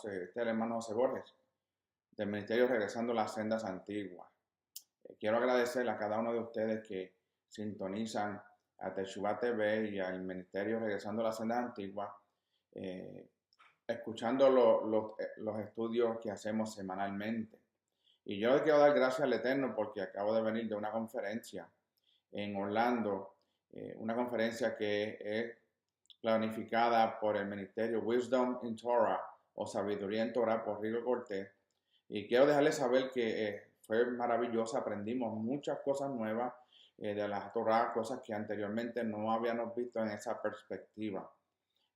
Este es el hermano José Borges, del Ministerio Regresando a las Sendas Antiguas. Quiero agradecer a cada uno de ustedes que sintonizan a Teshuvah TV y al Ministerio Regresando a las Sendas Antiguas, escuchando los estudios que hacemos semanalmente. Y yo le quiero dar gracias al Eterno porque acabo de venir de una conferencia en Orlando, una conferencia que es planificada por el Ministerio Wisdom in Torah o Sabiduría en Torah por Rigo Cortés. Y quiero dejarles saber que fue maravillosa, aprendimos muchas cosas nuevas de la Torah, cosas que anteriormente no habíamos visto en esa perspectiva.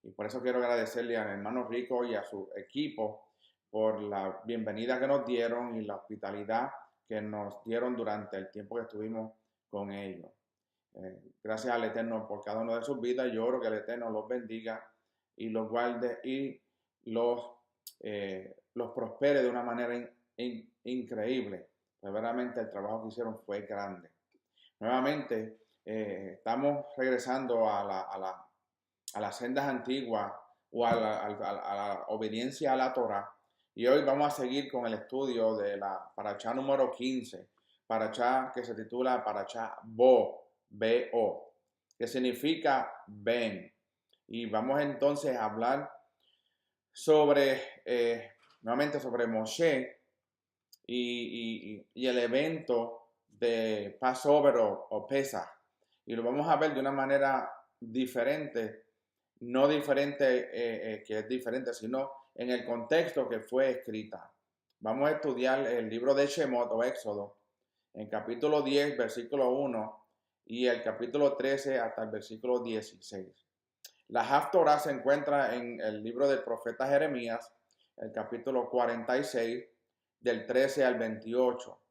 Y por eso quiero agradecerle al hermano Rico y a su equipo por la bienvenida que nos dieron y la hospitalidad que nos dieron durante el tiempo que estuvimos con ellos. Gracias al Eterno por cada uno de sus vidas. Yo oro que el Eterno los bendiga y los guarde y los prospere de una manera increíble. Verdaderamente el trabajo que hicieron fue grande. Nuevamente estamos regresando a las sendas antiguas o a la obediencia a la Torah. Y hoy vamos a seguir con el estudio de la parashá número 15, parashá que se titula parashá B-O, que significa ven. Y vamos entonces a hablar nuevamente sobre Moshe y el evento de Passover o Pesach. Y lo vamos a ver de una manera diferente, no diferente que es diferente, sino en el contexto que fue escrita. Vamos a estudiar el libro de Shemot o Éxodo, en capítulo 10, versículo 1, y el capítulo 13 hasta el versículo 16. La Haftorah se encuentra en el libro del profeta Jeremías, el capítulo 46, del 13 al 28.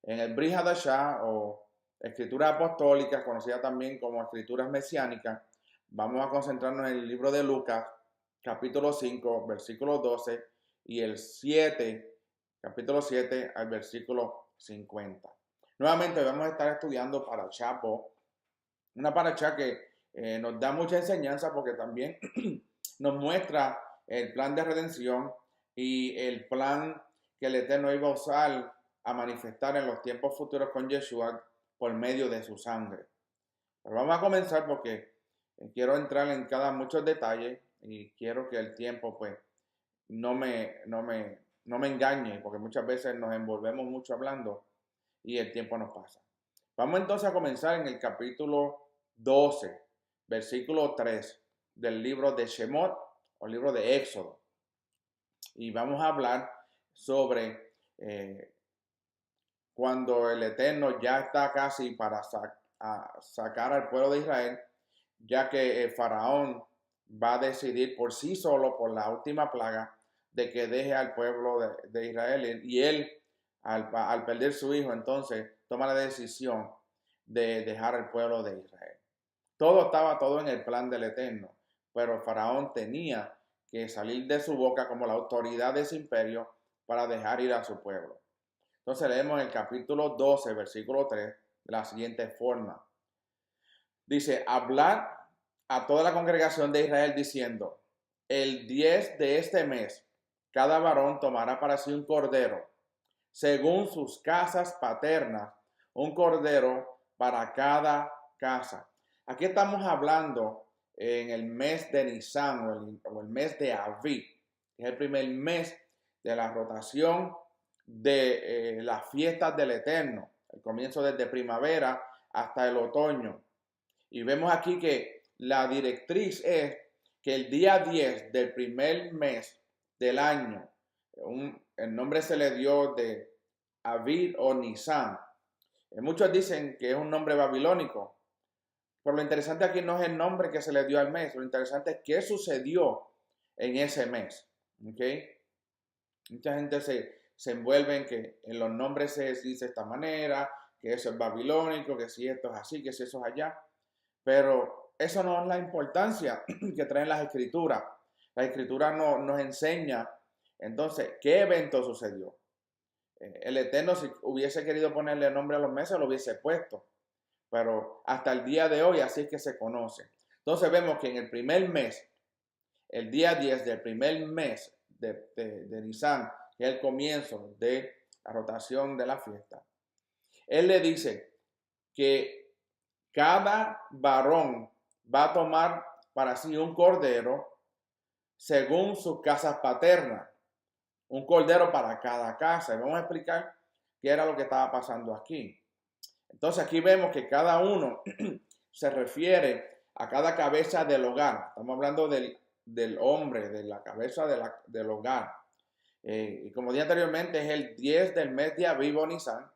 En el Brit Hadashah o Escrituras Apostólicas, conocida también como Escrituras Mesiánicas, vamos a concentrarnos en el libro de Lucas, capítulo 5, versículo 12, y el 7, capítulo 7 al versículo 50. Nuevamente vamos a estar estudiando parashá Bo, una parashá que nos da mucha enseñanza porque también nos muestra el plan de redención y el plan que el Eterno iba a usar a manifestar en los tiempos futuros con Yeshua por medio de su sangre. Pero vamos a comenzar porque quiero entrar en muchos detalles y quiero que el tiempo pues no me engañe, porque muchas veces nos envolvemos mucho hablando y el tiempo nos pasa. Vamos entonces a comenzar en el capítulo 12, versículo 3 del libro de Shemot o libro de Éxodo. Y vamos a hablar sobre cuando el Eterno ya está casi para sacar al pueblo de Israel, ya que el faraón va a decidir por sí solo, por la última plaga, de que deje al pueblo de Israel. Y él, al perder su hijo, entonces toma la decisión de dejar al pueblo de Israel. Todo en el plan del Eterno, pero el faraón tenía que salir de su boca como la autoridad de ese imperio para dejar ir a su pueblo. Entonces leemos el capítulo 12, versículo 3, de la siguiente forma. Dice, hablar a toda la congregación de Israel diciendo, el 10 de este mes, cada varón tomará para sí un cordero, según sus casas paternas, un cordero para cada casa. Aquí estamos hablando en el mes de Nisan o el mes de Aviv, que es el primer mes de la rotación de las fiestas del Eterno, el comienzo desde primavera hasta el otoño. Y vemos aquí que la directriz es que el día 10 del primer mes del año, el nombre se le dio de Aviv o Nisan. Muchos dicen que es un nombre babilónico, pero lo interesante aquí no es el nombre que se le dio al mes, lo interesante es qué sucedió en ese mes. ¿Okay? Mucha gente se envuelve en los nombres se dice de esta manera, que eso es babilónico, que si esto es así, que si eso es allá. Pero eso no es la importancia que traen las escrituras. La escritura nos enseña, entonces, ¿qué evento sucedió? El Eterno, si hubiese querido ponerle nombre a los meses, lo hubiese puesto. Pero hasta el día de hoy así es que se conoce. Entonces vemos que en el primer mes, el día 10 del primer mes de Nisan, que es el comienzo de la rotación de la fiesta, él le dice que cada varón va a tomar para sí un cordero según sus casas paternas, un cordero para cada casa. Y vamos a explicar qué era lo que estaba pasando aquí. Entonces aquí vemos que cada uno se refiere a cada cabeza del hogar. Estamos hablando del hombre, de la cabeza del hogar. Y como dije anteriormente, es el 10 del mes de Aviv o Nisan.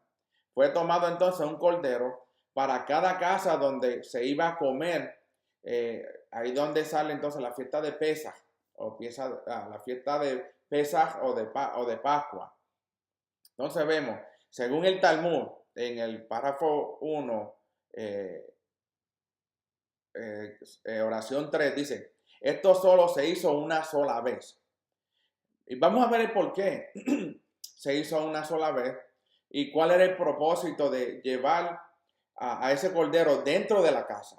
Fue tomado entonces un cordero para cada casa donde se iba a comer. Ahí donde sale entonces la fiesta de Pesaj, o la fiesta de Pesaj o de Pascua. Entonces vemos, según el Talmud, en el párrafo 1, oración 3, dice, esto solo se hizo una sola vez. Y vamos a ver el por qué se hizo una sola vez y cuál era el propósito de llevar a ese cordero dentro de la casa.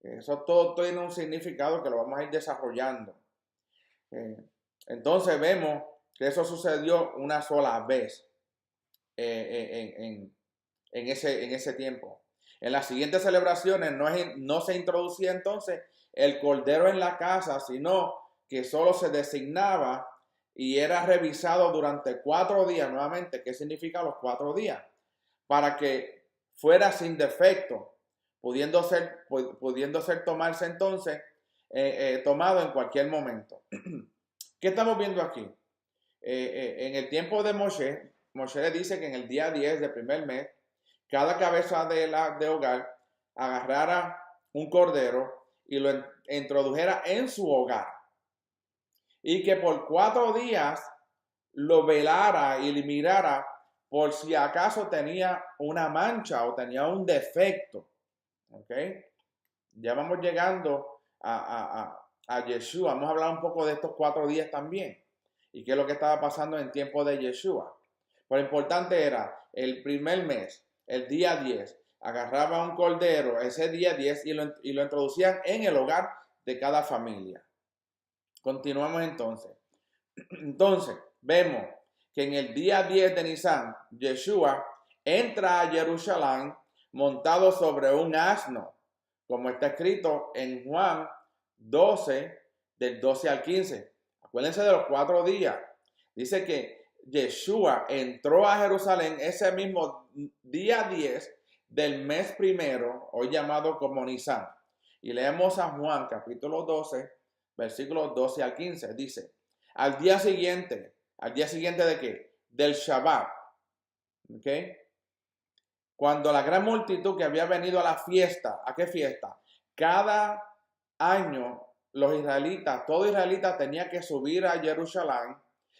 Eso todo tiene un significado que lo vamos a ir desarrollando. Entonces vemos que eso sucedió una sola vez en ese tiempo. En las siguientes celebraciones no se introducía entonces el cordero en la casa, sino que solo se designaba y era revisado durante 4 días nuevamente. ¿Qué significa los 4 días? Para que fuera sin defecto, pudiendo ser tomarse entonces tomado en cualquier momento. ¿Qué estamos viendo aquí? En el tiempo de Moshe le dice que en el día 10 del primer mes, cada cabeza de hogar agarrara un cordero y lo introdujera en su hogar. Y que por 4 días lo velara y le mirara por si acaso tenía una mancha o tenía un defecto. ¿Ok? Ya vamos llegando a Yeshua. Vamos a hablar un poco de estos 4 días también. Y qué es lo que estaba pasando en tiempo de Yeshua. Lo importante era el primer mes, el día 10, agarraba un cordero ese día 10 y lo introducían en el hogar de cada familia. Continuamos entonces. Entonces, vemos que en el día 10 de Nisan, Yeshua entra a Jerusalén montado sobre un asno, como está escrito en Juan 12, del 12 al 15. Acuérdense de los 4 días. Dice que Yeshua entró a Jerusalén ese mismo día 10 del mes primero, hoy llamado como Nisan. Y leemos a Juan capítulo 12, versículos 12 al 15. Dice, al día siguiente ¿de qué? Del Shabbat. ¿Ok? Cuando la gran multitud que había venido a la fiesta, ¿a qué fiesta? Cada año los israelitas, todo israelita tenía que subir a Jerusalén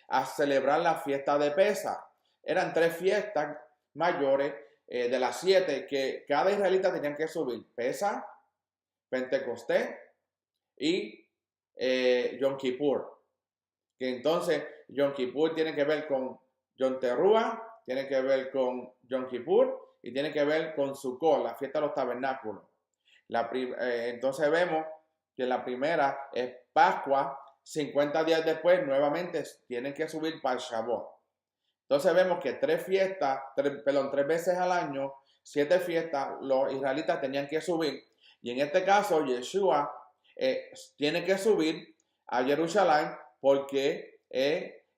a celebrar la fiesta de Pesaj. Eran 3 fiestas mayores de las 7 que cada israelita tenía que subir. Pesaj, Pentecostés y Yom Kippur. Que entonces Yom Kippur tiene que ver con Yom Teruah, tiene que ver con Yom Kippur y tiene que ver con Sukkot, la fiesta de los tabernáculos. Entonces vemos que la primera es Pascua, 50 días después nuevamente tienen que subir para el Shavuot. Entonces vemos que 3 veces al año, 7 fiestas, los israelitas tenían que subir. Y en este caso, Yeshua tiene que subir a Jerusalén porque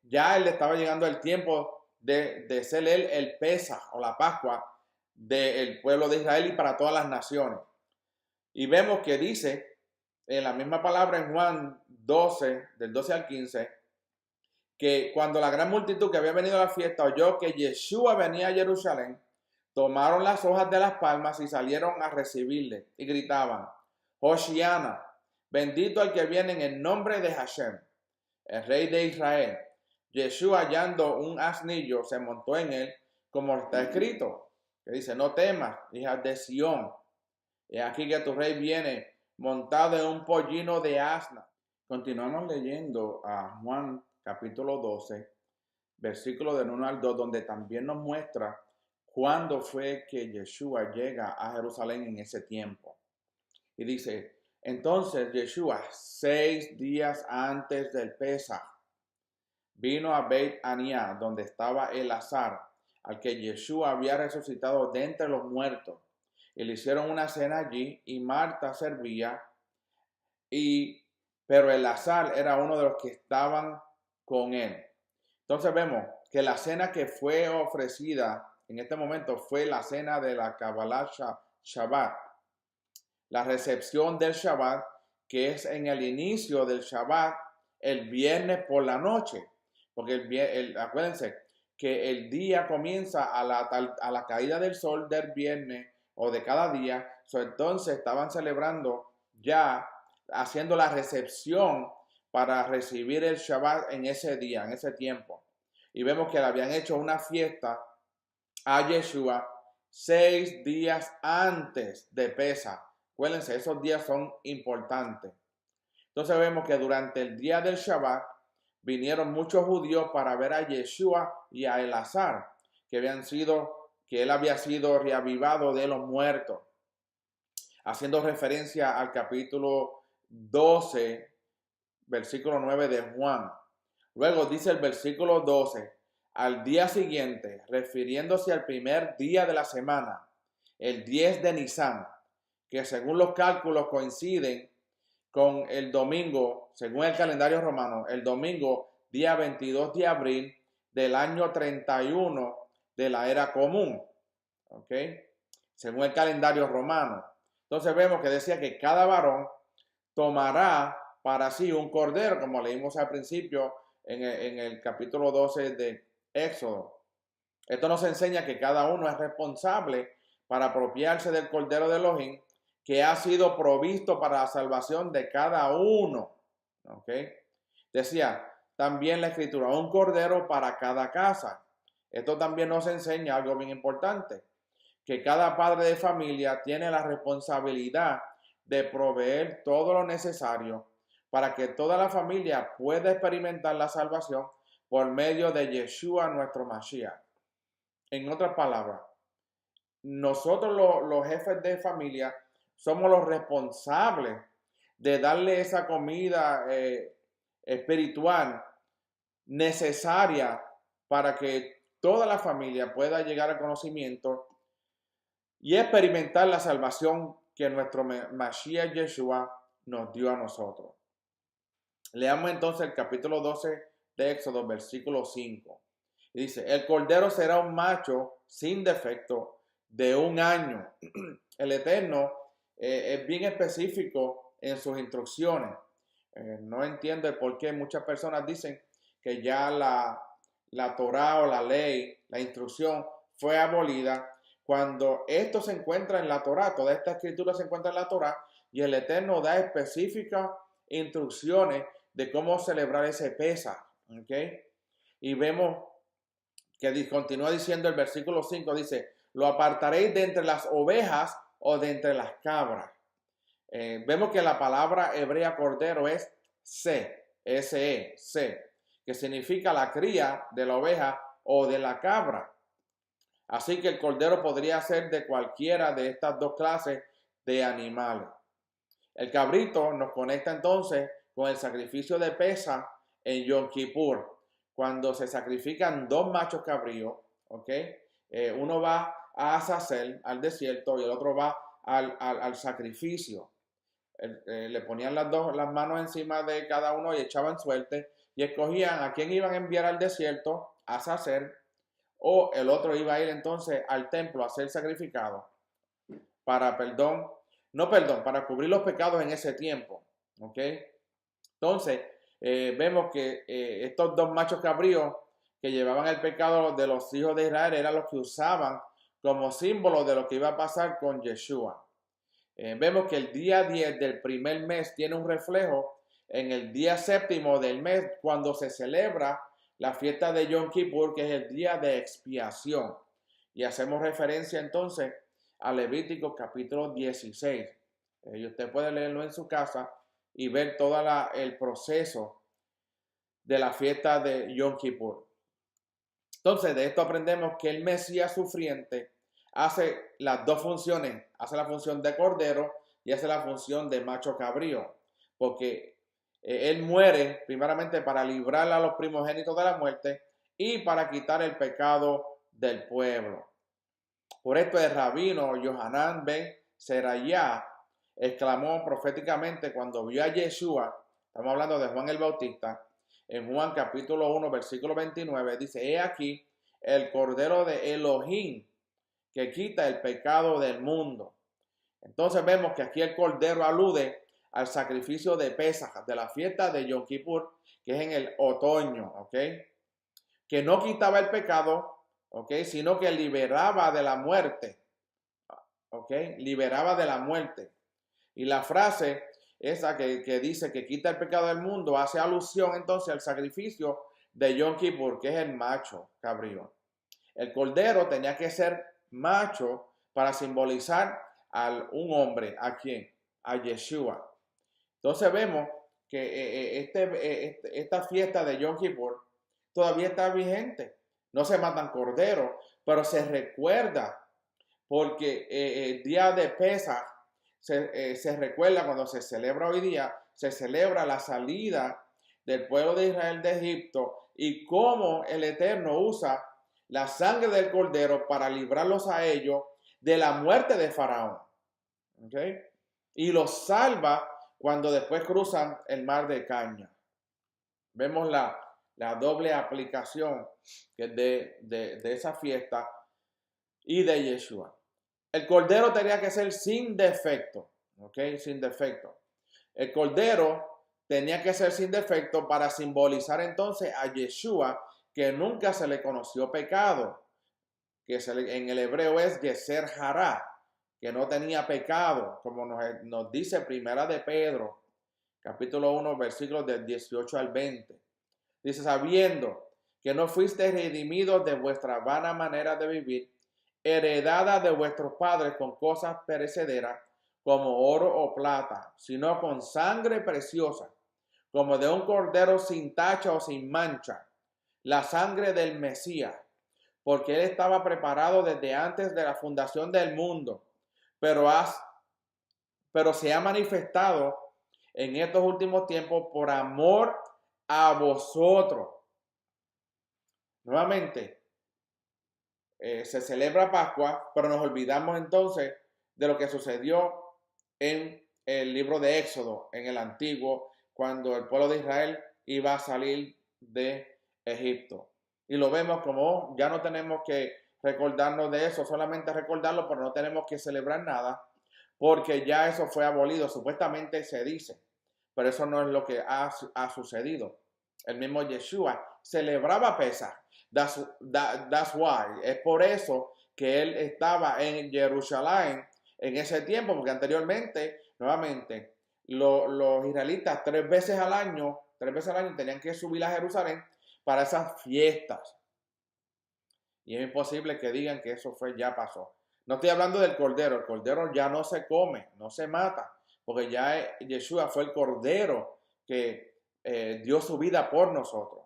ya le estaba llegando el tiempo de ser él el Pesaj o la Pascua del pueblo de Israel y para todas las naciones. Y vemos que dice en la misma palabra en Juan 12, del 12 al 15, que cuando la gran multitud que había venido a la fiesta oyó que Yeshua venía a Jerusalén, tomaron las hojas de las palmas y salieron a recibirle y gritaban, Hoshiana, bendito el que viene en el nombre de Hashem, el rey de Israel. Yeshua, hallando un asnillo, se montó en él, como está escrito, que dice, no temas, hijas de Sión, y aquí que tu rey viene montado en un pollino de asna. Continuamos leyendo a Juan capítulo 12, versículo del 1 al 2, donde también nos muestra cuándo fue que Yeshua llega a Jerusalén en ese tiempo. Y dice, entonces Yeshua, 6 días antes del Pesaj, vino a Beit Aniá, donde estaba Elazar, al que Yeshua había resucitado de entre los muertos. Y le hicieron una cena allí, y Marta servía, pero Elazar era uno de los que estaban con él. Entonces vemos que la cena que fue ofrecida en este momento fue la cena de la Kabbalah Shabbat, la recepción del Shabbat, que es en el inicio del Shabbat, el viernes por la noche, porque acuérdense que el día comienza a la caída del sol del viernes o de cada día, entonces estaban celebrando ya, haciendo la recepción para recibir el Shabbat en ese día, en ese tiempo. Y vemos que le habían hecho una fiesta a Yeshua 6 días antes de Pesaj. Acuérdense, esos días son importantes. Entonces vemos que durante el día del Shabbat vinieron muchos judíos para ver a Yeshua y a Elazar, que él había sido reavivado de los muertos, haciendo referencia al capítulo 12, versículo 9 de Juan. Luego dice el versículo 12, al día siguiente, refiriéndose al primer día de la semana, el 10 de Nisan, que según los cálculos coinciden con el domingo, según el calendario romano, el domingo, día 22 de abril del año 31 de la era común, ¿ok? Según el calendario romano. Entonces vemos que decía que cada varón tomará para sí un cordero, como leímos al principio en el capítulo 12 de Éxodo. Esto nos enseña que cada uno es responsable para apropiarse del cordero de Elohim, que ha sido provisto para la salvación de cada uno. ¿Ok? Decía también la escritura, un cordero para cada casa. Esto también nos enseña algo bien importante, que cada padre de familia tiene la responsabilidad de proveer todo lo necesario para que toda la familia pueda experimentar la salvación por medio de Yeshua, nuestro Mashiach. En otras palabras, nosotros los jefes de familia somos los responsables de darle esa comida espiritual necesaria para que toda la familia pueda llegar al conocimiento y experimentar la salvación que nuestro Mashiach Yeshua nos dio a nosotros. Leamos entonces el capítulo 12 de Éxodo, versículo 5. Y dice, el cordero será un macho sin defecto de 1 año. El Eterno es bien específico en sus instrucciones. No entiendo el por qué muchas personas dicen que ya la Torá o la ley, la instrucción fue abolida, cuando esto se encuentra en la Torá, toda esta escritura se encuentra en la Torá, y el Eterno da específicas instrucciones de cómo celebrar ese Pesaj, ¿ok? Y vemos que continúa diciendo el versículo 5, dice, lo apartaréis de entre las ovejas o de entre las cabras. Vemos que la palabra hebrea cordero es S-E, que significa la cría de la oveja o de la cabra. Así que el cordero podría ser de cualquiera de estas dos clases de animales. El cabrito nos conecta entonces con el sacrificio de Pesaj en Yom Kippur, cuando se sacrifican 2 machos cabríos, ¿ok? Uno va a Azazel, al desierto, y el otro va al sacrificio. Le ponían las manos encima de cada uno y echaban suerte y escogían a quién iban a enviar al desierto, a Azazel, o el otro iba a ir entonces al templo a ser sacrificado para para cubrir los pecados en ese tiempo, ¿ok? Entonces, vemos que estos 2 machos cabríos que llevaban el pecado de los hijos de Israel eran los que usaban como símbolo de lo que iba a pasar con Yeshua. Vemos que el día 10 del primer mes tiene un reflejo en el día 7 del mes, cuando se celebra la fiesta de Yom Kippur, que es el día de expiación. Y hacemos referencia entonces a Levítico capítulo 16. Y usted puede leerlo en su casa y ver todo el proceso de la fiesta de Yom Kippur. Entonces, de esto aprendemos que el Mesías sufriente hace las dos funciones, hace la función de cordero y hace la función de macho cabrío, porque Él muere primeramente para librar a los primogénitos de la muerte y para quitar el pecado del pueblo. Por esto el rabino Yohanan ben Serayah exclamó proféticamente cuando vio a Yeshua, estamos hablando de Juan el Bautista, en Juan capítulo 1 versículo 29, dice: he aquí el Cordero de Elohim que quita el pecado del mundo. Entonces vemos que aquí el Cordero alude al sacrificio de Pesaj, de la fiesta de Yom Kippur, que es en el otoño, ¿ok? Que no quitaba el pecado, ¿ok? Sino que liberaba de la muerte, ¿ok? Liberaba de la muerte. Y la frase esa que dice que quita el pecado del mundo hace alusión entonces al sacrificio de Yom Kippur, que es el macho cabrío. El cordero tenía que ser macho para simbolizar a un hombre. ¿A quién? A Yeshua. Entonces vemos que esta fiesta de Yom Kippur todavía está vigente. No se matan corderos, pero se recuerda porque el día de Pesaj se recuerda cuando se celebra hoy día, se celebra la salida del pueblo de Israel de Egipto y cómo el Eterno usa la sangre del cordero para librarlos a ellos de la muerte de Faraón. ¿Okay? Y los salva cuando después cruzan el mar de Caña. Vemos la doble aplicación de esa fiesta y de Yeshua. El cordero tenía que ser sin defecto, ¿ok? Sin defecto. El cordero tenía que ser sin defecto para simbolizar entonces a Yeshua, que nunca se le conoció pecado, que en el hebreo es Yeser Hará, que no tenía pecado, como nos dice Primera de Pedro, capítulo 1, versículos del 18 al 20. Dice: sabiendo que no fuisteis redimidos de vuestra vana manera de vivir, heredada de vuestros padres con cosas perecederas, como oro o plata, sino con sangre preciosa, como de un cordero sin tacha o sin mancha, la sangre del Mesías, porque él estaba preparado desde antes de la fundación del mundo, pero se ha manifestado en estos últimos tiempos por amor a vosotros. Nuevamente, se celebra Pascua, pero nos olvidamos entonces de lo que sucedió en el libro de Éxodo, en el Antiguo, cuando el pueblo de Israel iba a salir de Egipto. Y lo vemos como ya no tenemos que recordarnos de eso, solamente recordarlo, pero no tenemos que celebrar nada, porque ya eso fue abolido, supuestamente se dice, pero eso no es lo que ha sucedido. El mismo Yeshua celebraba Pesaj. That's why. Es por eso que él estaba en Jerusalén en ese tiempo, porque anteriormente, nuevamente, los israelitas tres veces al año tenían que subir a Jerusalén para esas fiestas. Y es imposible que digan que eso ya pasó. No estoy hablando del cordero. El cordero ya no se come, no se mata, porque ya Yeshua fue el cordero que dio su vida por nosotros.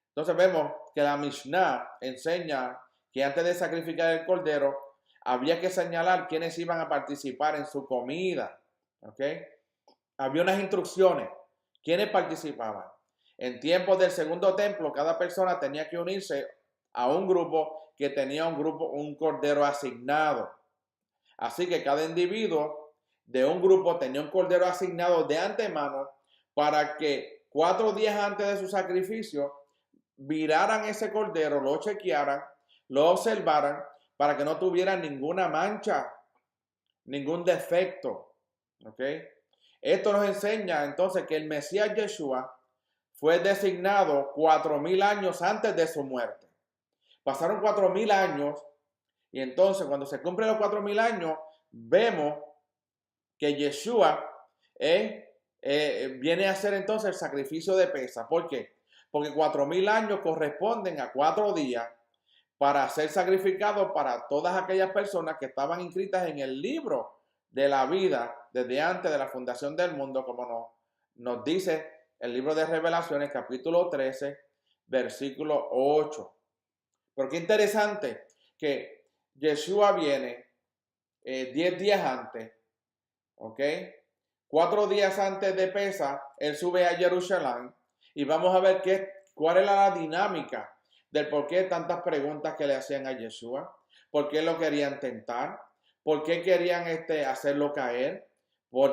Entonces vemos que la Mishnah enseña que antes de sacrificar el cordero había que señalar quiénes iban a participar en su comida. ¿Ok? Había unas instrucciones. ¿Quiénes participaban? En tiempos del segundo templo, cada persona tenía que unirse a un grupo que tenía un cordero asignado. Así que cada individuo de un grupo tenía un cordero asignado de antemano para que 4 días antes de su sacrificio viraran ese cordero, lo chequearan, lo observaran para que no tuviera ninguna mancha, ningún defecto. ¿Ok? Esto nos enseña entonces que el Mesías Yeshua fue designado 4,000 años antes de su muerte. Pasaron 4,000 años y entonces cuando se cumplen los 4,000 años vemos que Yeshua viene a hacer entonces el sacrificio de Pesaj. ¿Por qué? Porque 4,000 años corresponden a 4 días para ser sacrificados para todas aquellas personas que estaban inscritas en el libro de la vida desde antes de la fundación del mundo, como nos dice el libro de Revelaciones, capítulo 13, versículo 8. Pero qué interesante que Yeshua viene 10 días antes, ¿ok? 4 días antes de Pesaj, él sube a Jerusalén y vamos a ver cuál era la dinámica del por qué tantas preguntas que le hacían a Yeshua, por qué lo querían tentar, por qué querían hacerlo caer,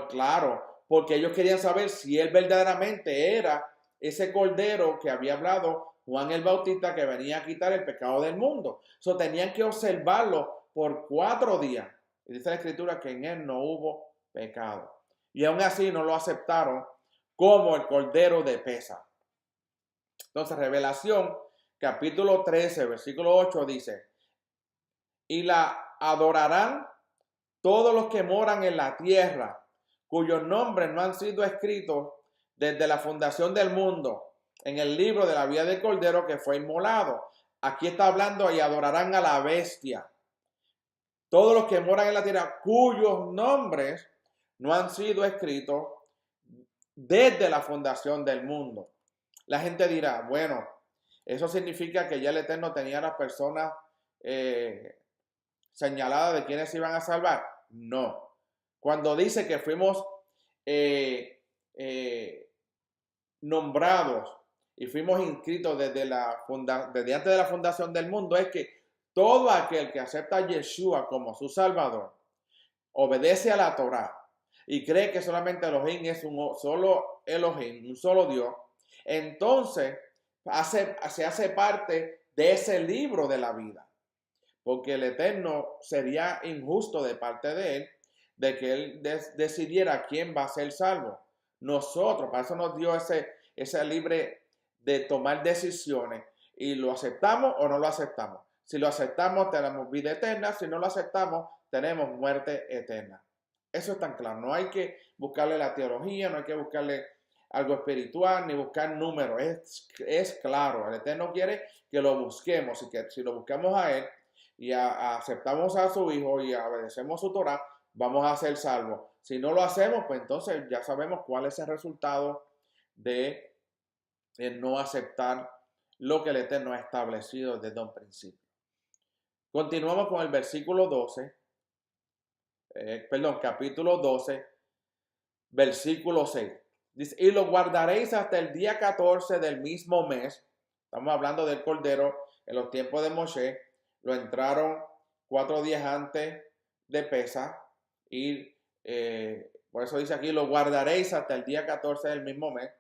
claro, porque ellos querían saber si él verdaderamente era ese cordero que había hablado Juan el Bautista que venía a quitar el pecado del mundo. Tenían que observarlo por 4 días. Y dice la Escritura que en él no hubo pecado. Y aún así no lo aceptaron como el cordero de Pesaj. Entonces, Revelación, capítulo 13, versículo 8 dice: y la adorarán todos los que moran en la tierra, cuyos nombres no han sido escritos desde la fundación del mundo en el libro de la vida del Cordero que fue inmolado. Aquí está hablando y adorarán a la bestia. Todos los que moran en la tierra, cuyos nombres no han sido escritos desde la fundación del mundo. La gente dirá, bueno, eso significa que ya el Eterno tenía a las personas señaladas de quienes se iban a salvar. No. Cuando dice que fuimos nombrados y fuimos inscritos desde antes de la fundación del mundo, es que todo aquel que acepta a Yeshua como su Salvador, obedece a la Torá y cree que solamente Elohim es un solo Elohim, un solo Dios, entonces se hace parte de ese libro de la vida. Porque el Eterno sería injusto de parte de él, de que él decidiera quién va a ser salvo. Nosotros, para eso nos dio ese libre de tomar decisiones y lo aceptamos o no lo aceptamos. Si lo aceptamos, tenemos vida eterna. Si no lo aceptamos, tenemos muerte eterna. Eso es tan claro. No hay que buscarle la teología, no hay que buscarle algo espiritual, ni buscar números. Es claro. El Eterno quiere que lo busquemos y que si lo buscamos a él y aceptamos a su Hijo y obedecemos su Torah, vamos a ser salvos. Si no lo hacemos, pues entonces ya sabemos cuál es el resultado de no aceptar lo que el Eterno ha establecido desde un principio. Continuamos con el versículo 12, capítulo 12, versículo 6. Dice, y lo guardaréis hasta el día 14 del mismo mes. Estamos hablando del Cordero en los tiempos de Moshe. Lo entraron 4 días antes de Pesaj y por eso dice aquí, lo guardaréis hasta el día 14 del mismo mes.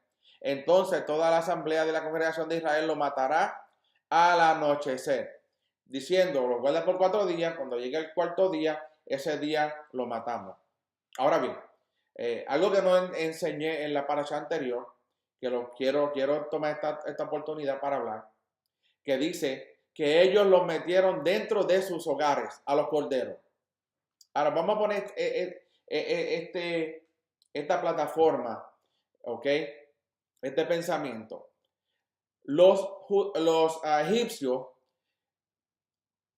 Entonces toda la asamblea de la congregación de Israel lo matará al anochecer, diciendo, lo guarda por 4 días, cuando llegue el 4.º día, ese día lo matamos. Ahora bien, algo que no enseñé en la parasha anterior, que quiero tomar esta oportunidad para hablar, que dice que ellos los metieron dentro de sus hogares a los corderos. Ahora vamos a poner esta plataforma, ¿ok? Este pensamiento. Los egipcios,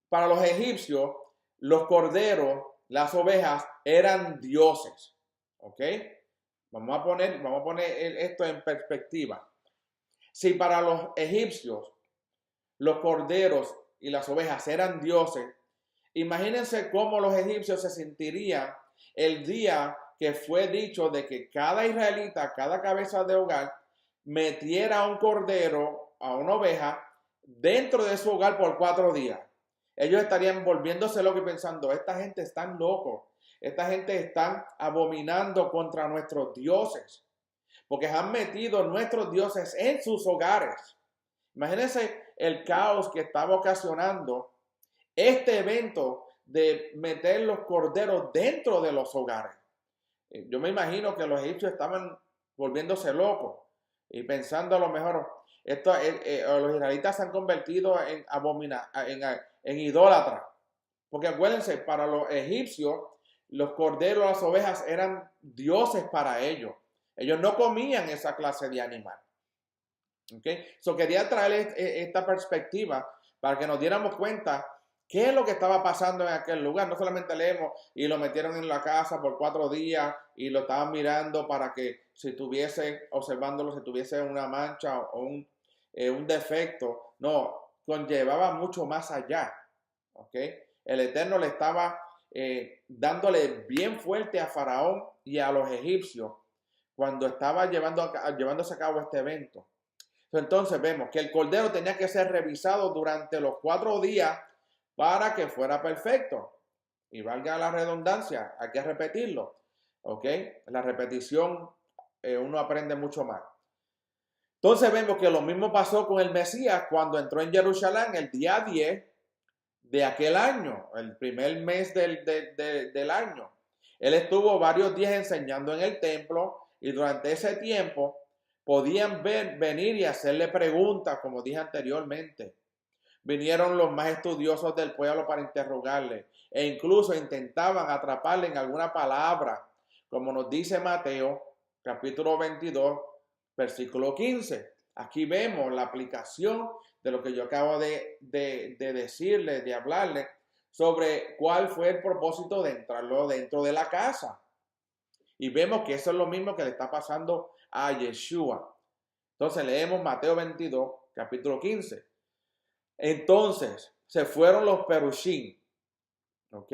para los egipcios, los corderos, las ovejas eran dioses, ¿ok? Vamos a poner esto en perspectiva. Si para los egipcios los corderos y las ovejas eran dioses, imagínense cómo los egipcios se sentirían el día que fue dicho de que cada israelita, cada cabeza de hogar, metiera a un cordero, a una oveja, dentro de su hogar por 4 días. Ellos estarían volviéndose locos y pensando, esta gente está loco, esta gente está abominando contra nuestros dioses, porque han metido nuestros dioses en sus hogares. Imagínense el caos que estaba ocasionando este evento de meter los corderos dentro de los hogares. Yo me imagino que los egipcios estaban volviéndose locos y pensando a lo mejor, los israelitas se han convertido en idólatras. Porque acuérdense, para los egipcios, los corderos, las ovejas eran dioses para ellos. Ellos no comían esa clase de animal. ¿Okay? Quería traer esta perspectiva para que nos diéramos cuenta qué es lo que estaba pasando en aquel lugar. No solamente leemos y lo metieron en la casa por 4 días y lo estaban mirando para que si estuviese observándolo, si tuviese una mancha o un defecto. No, conllevaba mucho más allá. ¿Okay? El Eterno le estaba dándole bien fuerte a Faraón y a los egipcios cuando estaba llevándose a cabo este evento. Entonces vemos que el cordero tenía que ser revisado durante los 4 días para que fuera perfecto. Y valga la redundancia, hay que repetirlo. ¿Ok? La repetición, uno aprende mucho más. Entonces vemos que lo mismo pasó con el Mesías cuando entró en Jerusalén el día 10 de aquel año, el primer mes del año. Él estuvo varios días enseñando en el templo y durante ese tiempo podían venir y hacerle preguntas, como dije anteriormente. Vinieron los más estudiosos del pueblo para interrogarle e incluso intentaban atraparle en alguna palabra, como nos dice Mateo, capítulo 22, versículo 15. Aquí vemos la aplicación de lo que yo acabo de decirle, de hablarle, sobre cuál fue el propósito de entrarlo dentro de la casa. Y vemos que eso es lo mismo que le está pasando a Yeshua. Entonces leemos Mateo 22, capítulo 15. Entonces se fueron los perushim, ¿ok?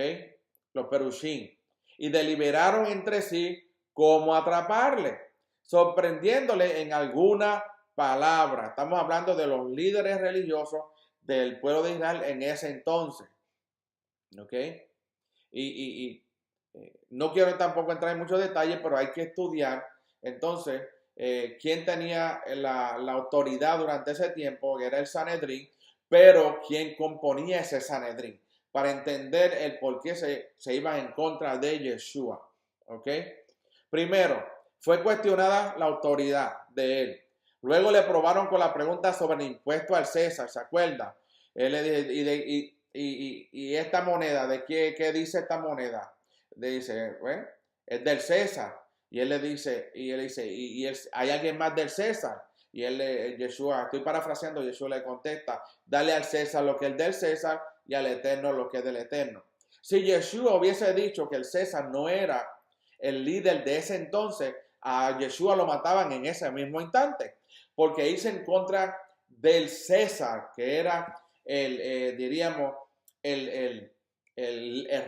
Los perushim. Y deliberaron entre sí cómo atraparle, sorprendiéndole en alguna palabra. Estamos hablando de los líderes religiosos del pueblo de Israel en ese entonces. ¿Ok? No quiero tampoco entrar en muchos detalles, pero hay que estudiar. Entonces, quién tenía la autoridad durante ese tiempo, era el Sanedrín, pero quién componía ese Sanedrín, para entender el por qué se iban en contra de Yeshua. ¿Ok? Primero, fue cuestionada la autoridad de él. Luego le probaron con la pregunta sobre el impuesto al César, ¿se acuerda? Él le dice, y esta moneda, ¿de qué dice esta moneda? Le dice, bueno, es del César. Y él dice, ¿hay alguien más del César? Y Yeshua, estoy parafraseando, Yeshua le contesta, dale al César lo que es del César y al Eterno lo que es del Eterno. Si Yeshua hubiese dicho que el César no era el líder de ese entonces, a Yeshua lo mataban en ese mismo instante, porque irse en contra del César, que era diríamos, el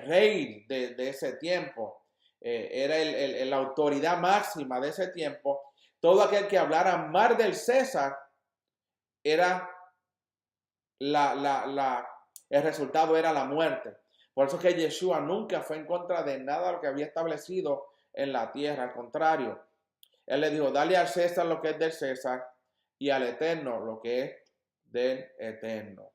rey de ese tiempo, era la autoridad máxima de ese tiempo. Todo aquel que hablara mal del César era el resultado era la muerte. Por eso que Yeshua nunca fue en contra de nada de lo que había establecido en la tierra. Al contrario, él le dijo, dale al César lo que es del César y al Eterno lo que es del Eterno.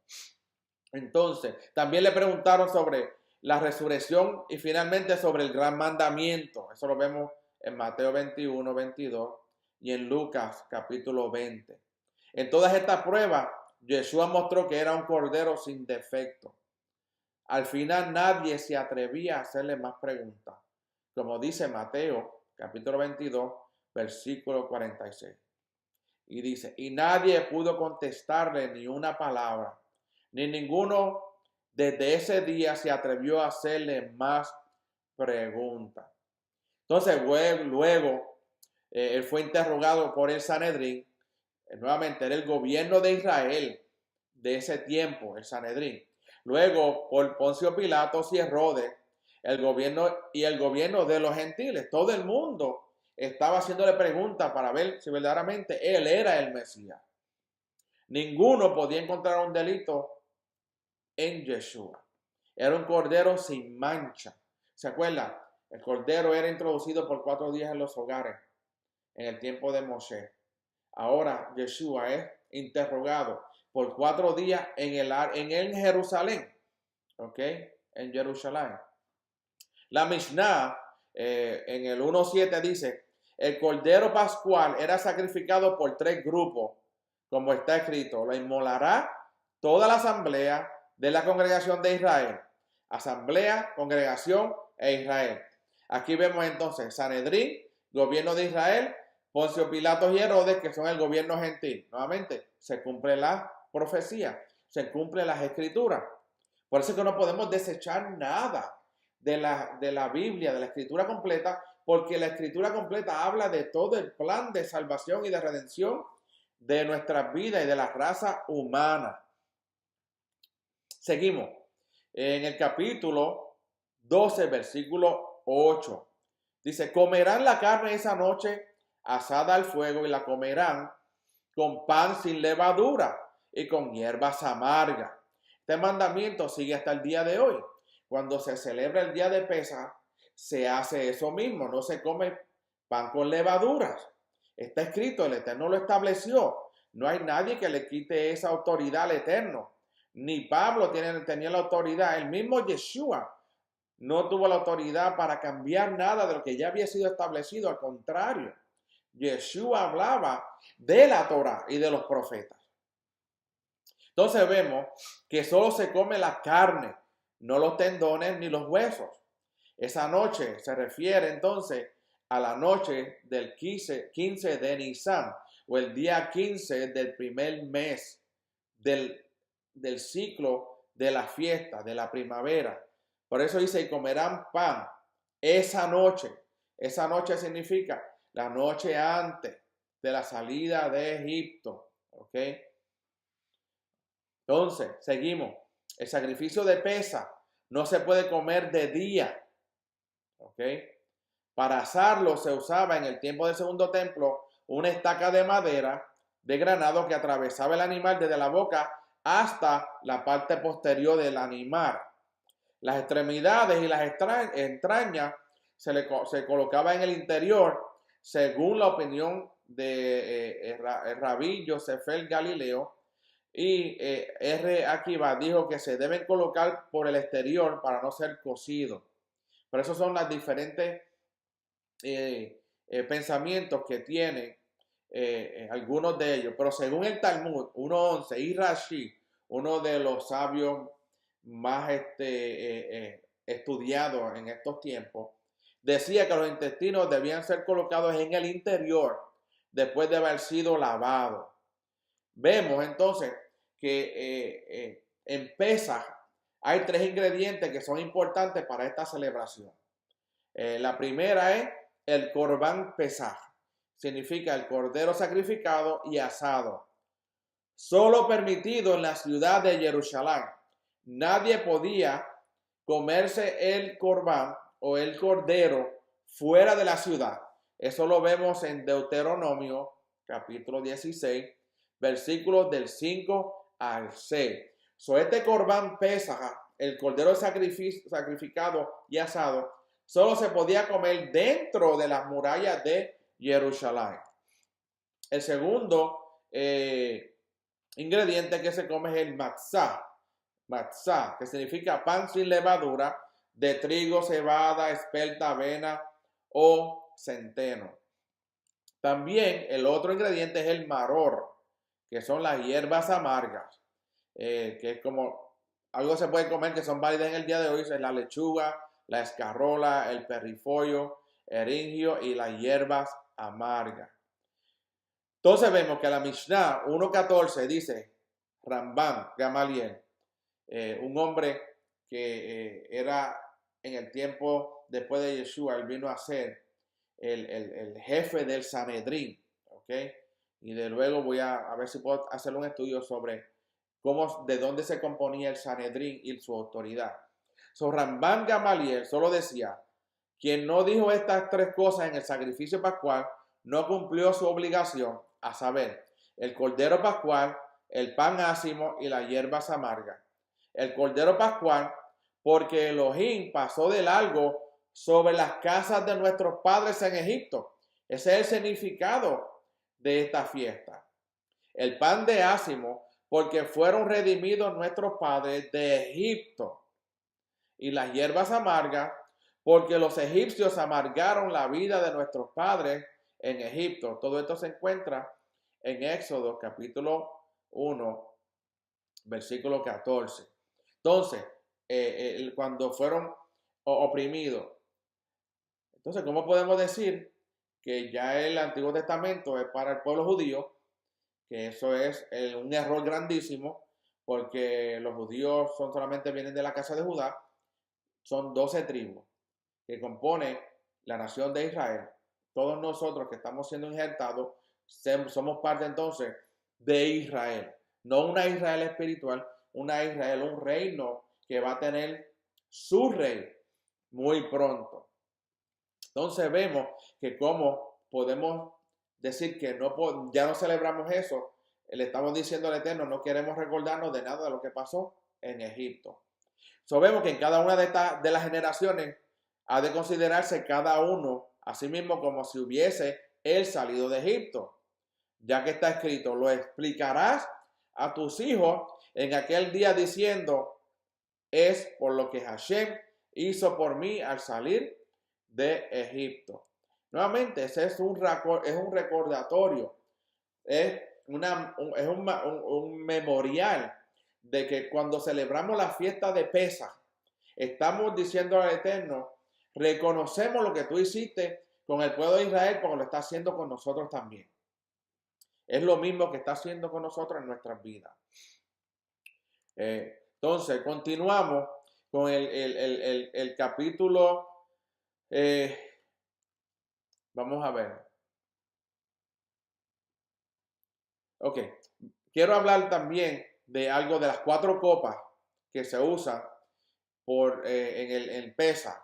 Entonces, también le preguntaron sobre la resurrección y finalmente sobre el gran mandamiento. Eso lo vemos en Mateo 21, 22 y en Lucas capítulo 20. En todas estas pruebas, Yeshua mostró que era un cordero sin defecto. Al final nadie se atrevía a hacerle más preguntas, como dice Mateo capítulo 22, versículo 46. Y dice, y nadie pudo contestarle ni una palabra, ni ninguno desde ese día se atrevió a hacerle más preguntas. Entonces luego él fue interrogado por el Sanedrín. Nuevamente era el gobierno de Israel de ese tiempo, el Sanedrín. Luego por Poncio Pilatos y Herodes, el gobierno de los gentiles. Todo el mundo estaba haciéndole preguntas para ver si verdaderamente él era el Mesías. Ninguno podía encontrar un delito en Yeshua. Era un cordero sin mancha. ¿Se acuerdan? El cordero era introducido por 4 días en los hogares en el tiempo de Moshe. Ahora Yeshua es interrogado por 4 días en Jerusalén. ¿Ok? En Jerusalén. La Mishnah en el 1.7 dice, el cordero pascual era sacrificado por 3 grupos, como está escrito, lo inmolará toda la asamblea de la congregación de Israel. Asamblea, congregación e Israel. Aquí vemos entonces Sanedrín, gobierno de Israel, Poncio Pilatos y Herodes, que son el gobierno gentil. Nuevamente, se cumple la profecía, se cumple las escrituras. Por eso es que no podemos desechar nada de la Biblia, de la escritura completa, porque la escritura completa habla de todo el plan de salvación y de redención de nuestras vidas y de la raza humana. Seguimos. En el capítulo 12, versículo 8. Dice, comerán la carne esa noche asada al fuego y la comerán con pan sin levadura y con hierbas amargas. Este mandamiento sigue hasta el día de hoy. Cuando se celebra el día de Pesaj, se hace eso mismo, no se come pan con levaduras. Está escrito, el Eterno lo estableció. No hay nadie que le quite esa autoridad al Eterno. Ni Pablo tenía la autoridad. El mismo Yeshua no tuvo la autoridad para cambiar nada de lo que ya había sido establecido. Al contrario, Yeshua hablaba de la Torah y de los profetas. Entonces vemos que solo se come la carne, no los tendones ni los huesos. Esa noche se refiere entonces a la noche del 15 de Nisan o el día 15 del primer mes del ciclo de la fiesta, de la primavera. Por eso dice, y comerán pan esa noche. Esa noche significa la noche antes de la salida de Egipto. ¿Ok? Entonces, seguimos. El sacrificio de Pesaj no se puede comer de día. ¿Ok? Para asarlo se usaba en el tiempo del segundo templo una estaca de madera de granado que atravesaba el animal desde la boca hasta la parte posterior del animal. Las extremidades y las entrañas se colocaban en el interior según la opinión de el rabí Yosefel Galileo. Y R. Akiva dijo que se deben colocar por el exterior para no ser cocidos. Pero esos son los diferentes pensamientos que tienen algunos de ellos. Pero según el Talmud 1.11 y Rashi, uno de los sabios más estudiados en estos tiempos, decía que los intestinos debían ser colocados en el interior después de haber sido lavados. Vemos entonces que en Pesaj hay 3 ingredientes que son importantes para esta celebración. La primera es el Corbán Pesaj. Significa el cordero sacrificado y asado. Solo permitido en la ciudad de Jerusalén. Nadie podía comerse el Corbán o el cordero fuera de la ciudad. Eso lo vemos en Deuteronomio capítulo 16, versículos del 5 al 6. Este Corbán Pesaj, el cordero sacrificado y asado, solo se podía comer dentro de las murallas de Jerusalén. El segundo ingrediente que se come es el matzah. Matzah, que significa pan sin levadura, de trigo, cebada, espelta, avena o centeno. También el otro ingrediente es el maror, que son las hierbas amargas, que es como algo se puede comer que son válidas en el día de hoy, es la lechuga, la escarola, el perrifolio, eringio y las hierbas amargas. Entonces vemos que la Mishnah 1.14 dice, Rambam Gamaliel, un hombre que era en el tiempo después de Yeshua, él vino a ser el jefe del Sanedrín, ¿ok? Y de luego voy a ver si puedo hacer un estudio sobre de dónde se componía el Sanedrín y su autoridad. Rambam Gamaliel solo decía, quien no dijo estas 3 cosas en el sacrificio pascual, no cumplió su obligación, a saber, el cordero pascual, el pan ácimo y las hierbas amargas. El cordero pascual, porque Elohim pasó de largo sobre las casas de nuestros padres en Egipto. Ese es el significado de esta fiesta. El pan de ácimo, porque fueron redimidos nuestros padres de Egipto. Y las hierbas amargas, porque los egipcios amargaron la vida de nuestros padres en Egipto. Todo esto se encuentra en Éxodo capítulo 1, versículo 14. Entonces, cuando fueron oprimidos. Entonces, ¿cómo podemos decir que ya el Antiguo Testamento es para el pueblo judío? Que eso es un error grandísimo, porque los judíos solamente vienen de la casa de Judá. Son 12 tribus que componen la nación de Israel. Todos nosotros que estamos siendo injertados somos parte entonces de Israel. No una Israel espiritual, una Israel, un reino que va a tener su rey. muy pronto. Entonces vemos que como podemos decir que ya no celebramos eso, le estamos diciendo al Eterno, no queremos recordarnos de nada de lo que pasó en Egipto. Vemos que en cada una de las generaciones ha de considerarse cada uno a sí mismo como si hubiese él salido de Egipto, ya que está escrito, lo explicarás a tus hijos en aquel día diciendo, es por lo que Hashem hizo por mí al salir de Egipto. Nuevamente, ese es un recordatorio, es un memorial de que cuando celebramos la fiesta de Pesaj, estamos diciendo al Eterno, reconocemos lo que tú hiciste con el pueblo de Israel porque lo está haciendo con nosotros también. Es lo mismo que está haciendo con nosotros en nuestras vidas. Entonces, continuamos con el capítulo. Vamos a ver. Ok. Quiero hablar también de algo de las 4 copas que se usan en Pesaj.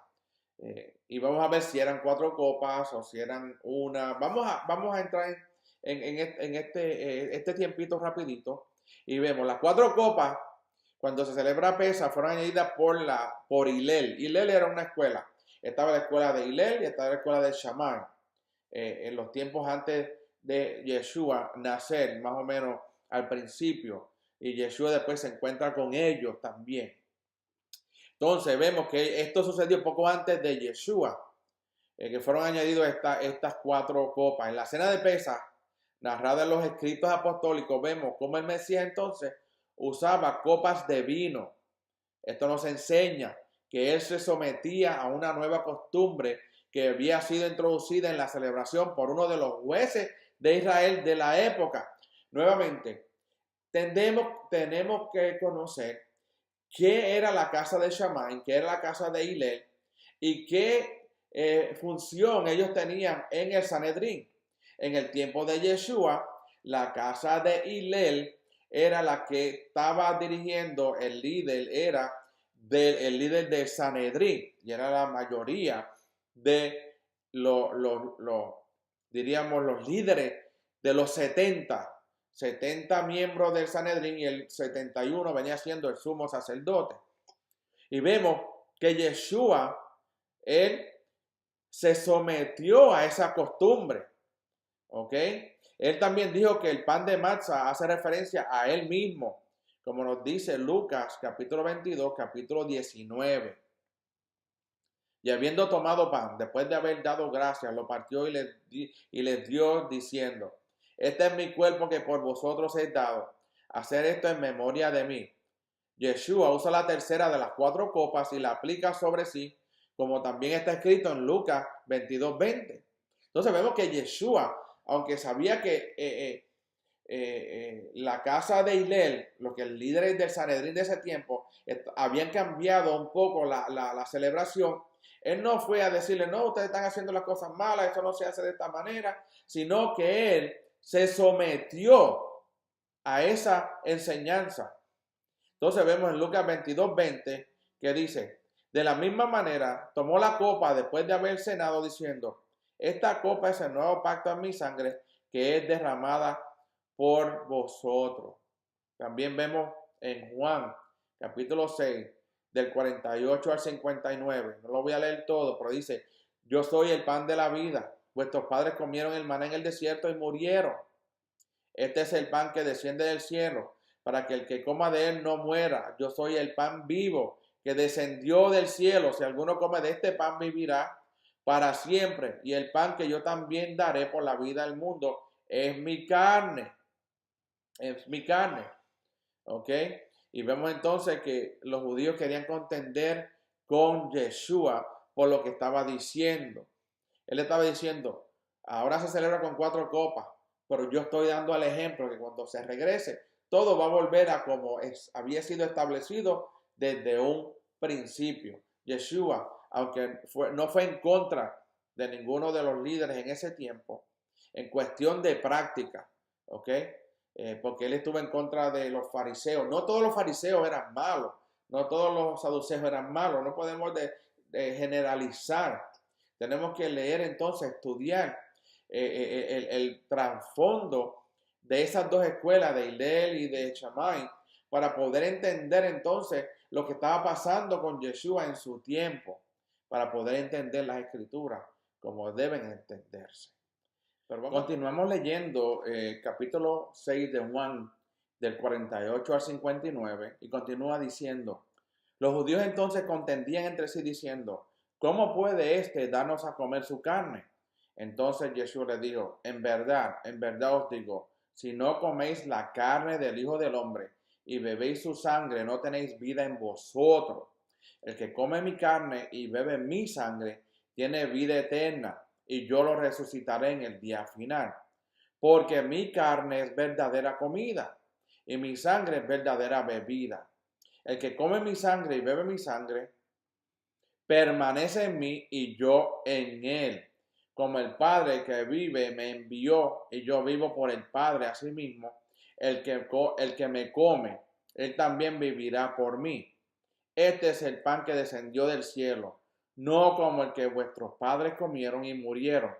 Y vamos a ver si eran 4 copas o si eran una. Vamos a entrar en este tiempito rapidito y vemos las 4 copas. Cuando se celebra Pesaj fueron añadidas por Hillel. Hillel era una escuela. Estaba la escuela de Hillel y estaba la escuela de Shammai. En los tiempos antes de Yeshua nacer, más o menos al principio. Y Yeshua después se encuentra con ellos también. Entonces vemos que esto sucedió poco antes de Yeshua, que fueron añadidos estas 4 copas. En la cena de Pesaj, narrada en los escritos apostólicos, vemos cómo el Mesías entonces usaba copas de vino. Esto nos enseña que él se sometía a una nueva costumbre que había sido introducida en la celebración por uno de los jueces de Israel de la época. Nuevamente, tenemos que conocer qué era la casa de Shammai, qué era la casa de Hillel y qué función ellos tenían en el Sanedrín. En el tiempo de Yeshua, la casa de Hillel era la que estaba dirigiendo, el líder era el líder del Sanedrín y era la mayoría de diríamos los líderes de los 70 miembros del Sanedrín y el 71 venía siendo el sumo sacerdote. Y vemos que Yeshua, él se sometió a esa costumbre. ¿Ok? Él también dijo que el pan de matzah hace referencia a él mismo, como nos dice Lucas capítulo 22, capítulo 19. Y habiendo tomado pan, después de haber dado gracias, lo partió y les dio diciendo, este es mi cuerpo que por vosotros he dado. Hacer esto en memoria de mí. Yeshua usa la tercera de las 4 copas y la aplica sobre sí, como también está escrito en Lucas 22:20. Entonces vemos que Yeshua, aunque sabía que la casa de Hillel, los que el líder del Sanedrín de ese tiempo, habían cambiado un poco la celebración, él no fue a decirle, no, ustedes están haciendo las cosas malas, eso no se hace de esta manera, sino que él se sometió a esa enseñanza. Entonces vemos en Lucas 22:20 que dice, de la misma manera tomó la copa después de haber cenado diciendo, esta copa es el nuevo pacto en mi sangre que es derramada por vosotros. También vemos en Juan capítulo 6 del 48 al 59. No lo voy a leer todo, pero dice, yo soy el pan de la vida. Vuestros padres comieron el maná en el desierto y murieron. Este es el pan que desciende del cielo, para que el que coma de él no muera. Yo soy el pan vivo que descendió del cielo. Si alguno come de este pan, vivirá para siempre. Y el pan que yo también daré por la vida del mundo es mi carne. Es mi carne. ¿Ok? Y vemos entonces que los judíos querían contender con Yeshua por lo que estaba diciendo. Él estaba diciendo, ahora se celebra con 4 copas, pero yo estoy dando el ejemplo que cuando se regrese, todo va a volver a como había sido establecido desde un principio. Yeshua, aunque no fue en contra de ninguno de los líderes en ese tiempo, en cuestión de práctica, ¿ok? Porque él estuvo en contra de los fariseos. No todos los fariseos eran malos, no todos los saduceos eran malos. No podemos generalizar. Tenemos que leer entonces, estudiar el trasfondo de esas dos escuelas, de Hillel y de Shammai, para poder entender entonces lo que estaba pasando con Yeshua en su tiempo, para poder entender las escrituras como deben entenderse. Pero continuamos leyendo capítulo 6 de Juan, del 48 al 59, y continúa diciendo: los judíos entonces contendían entre sí diciendo: ¿cómo puede éste darnos a comer su carne? Entonces Jesús les dijo: en verdad os digo, si no coméis la carne del Hijo del Hombre y bebéis su sangre, no tenéis vida en vosotros. El que come mi carne y bebe mi sangre tiene vida eterna, y yo lo resucitaré en el día final. Porque mi carne es verdadera comida, y mi sangre es verdadera bebida. El que come mi sangre y bebe mi sangre, permanece en mí y yo en él. Como el Padre que vive me envió y yo vivo por el Padre, asimismo, el que me come, él también vivirá por mí. Este es el pan que descendió del cielo, no como el que vuestros padres comieron y murieron.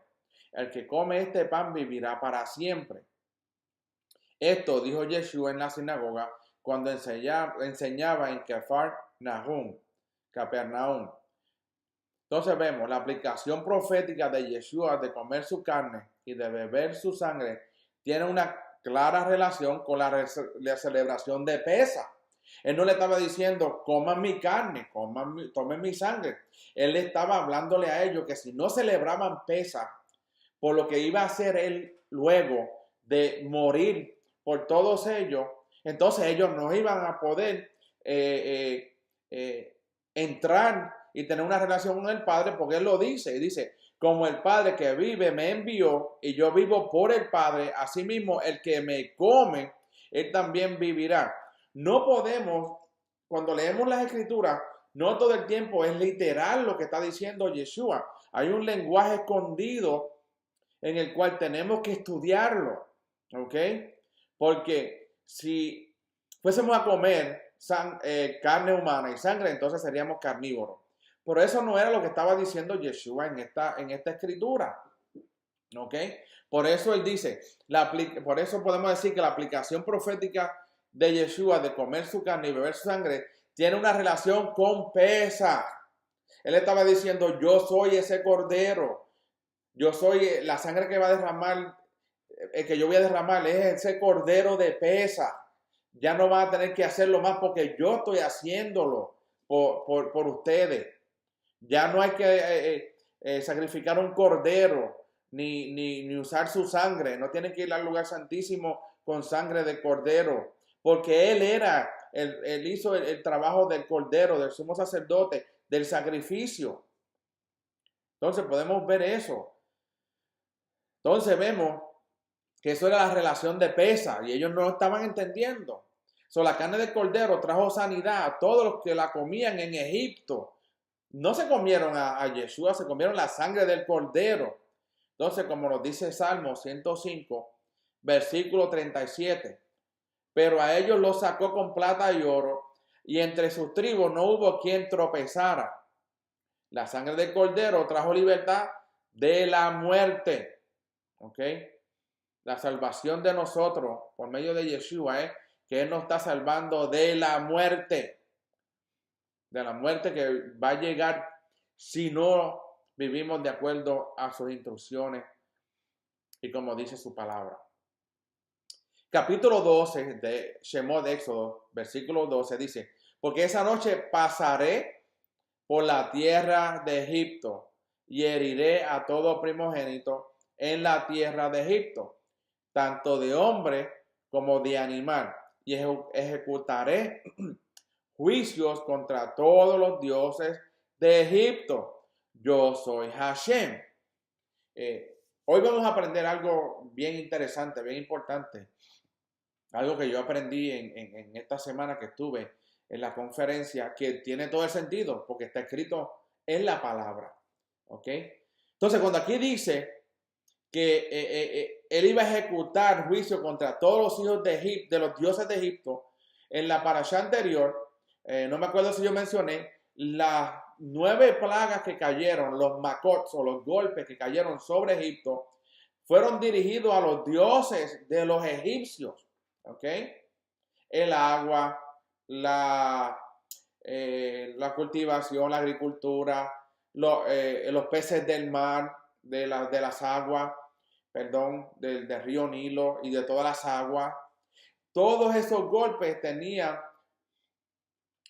El que come este pan vivirá para siempre. Esto dijo Yeshua en la sinagoga cuando enseñaba en Capernaum. Entonces vemos la aplicación profética de Yeshua de comer su carne y de beber su sangre tiene una clara relación con la celebración de Pesaj. Él no le estaba diciendo: coman mi carne, tomen mi sangre. Él estaba hablándole a ellos que si no celebraban Pesaj, por lo que iba a hacer él luego de morir por todos ellos, entonces ellos no iban a poder entrar y tener una relación con el Padre, porque él lo dice, y dice: como el Padre que vive me envió y yo vivo por el Padre, asimismo el que me come, él también vivirá. No podemos, cuando leemos las escrituras, no todo el tiempo es literal lo que está diciendo Yeshua. Hay un lenguaje escondido en el cual tenemos que estudiarlo, ¿ok? Porque si fuésemos a comer carne humana y sangre, entonces seríamos carnívoros. Por eso no era lo que estaba diciendo Yeshua en esta escritura, ¿ok? Por eso él dice, por eso podemos decir que la aplicación profética de Yeshua de comer su carne y beber su sangre tiene una relación con Pesaj. Él estaba diciendo: yo soy ese cordero, yo soy la sangre que va a derramar, que yo voy a derramar es ese cordero de Pesaj. Ya no van a tener que hacerlo más porque yo estoy haciéndolo por ustedes. Ya no hay que sacrificar un cordero ni usar su sangre. No tienen que ir al lugar santísimo con sangre de cordero, porque él hizo el trabajo del cordero, del sumo sacerdote, del sacrificio. Entonces podemos ver eso. Entonces vemos que eso era la relación de Pesaj y ellos no lo estaban entendiendo. La carne de cordero trajo sanidad a todos los que la comían en Egipto. No se comieron a Yeshua, se comieron la sangre del cordero. Entonces, como nos dice Salmo 105, versículo 37, pero a ellos los sacó con plata y oro, y entre sus tribus no hubo quien tropezara. La sangre del cordero trajo libertad de la muerte. ¿Ok? La salvación de nosotros por medio de Yeshua es que Él nos está salvando de la muerte. De la muerte que va a llegar si no vivimos de acuerdo a sus instrucciones y como dice su palabra. Capítulo 12 de Shemot de Éxodo, versículo 12 dice: porque esa noche pasaré por la tierra de Egipto y heriré a todo primogénito en la tierra de Egipto, tanto de hombre como de animal, y ejecutaré juicios contra todos los dioses de Egipto. Yo soy Hashem. Hoy vamos a aprender algo bien interesante, bien importante. Algo que yo aprendí en esta semana que estuve en la conferencia, que tiene todo el sentido, porque está escrito en la palabra. ¿Ok? Entonces, cuando aquí dice que él iba a ejecutar juicio contra todos los hijos de Egipto, de los dioses de Egipto, en la parashá anterior, no me acuerdo si yo mencioné, las 9 plagas que cayeron, los macots o los golpes que cayeron sobre Egipto, fueron dirigidos a los dioses de los egipcios. ¿Ok? El agua, la cultivación, la agricultura, los peces del mar, de las aguas, perdón, del río Nilo y de todas las aguas. Todos esos golpes tenían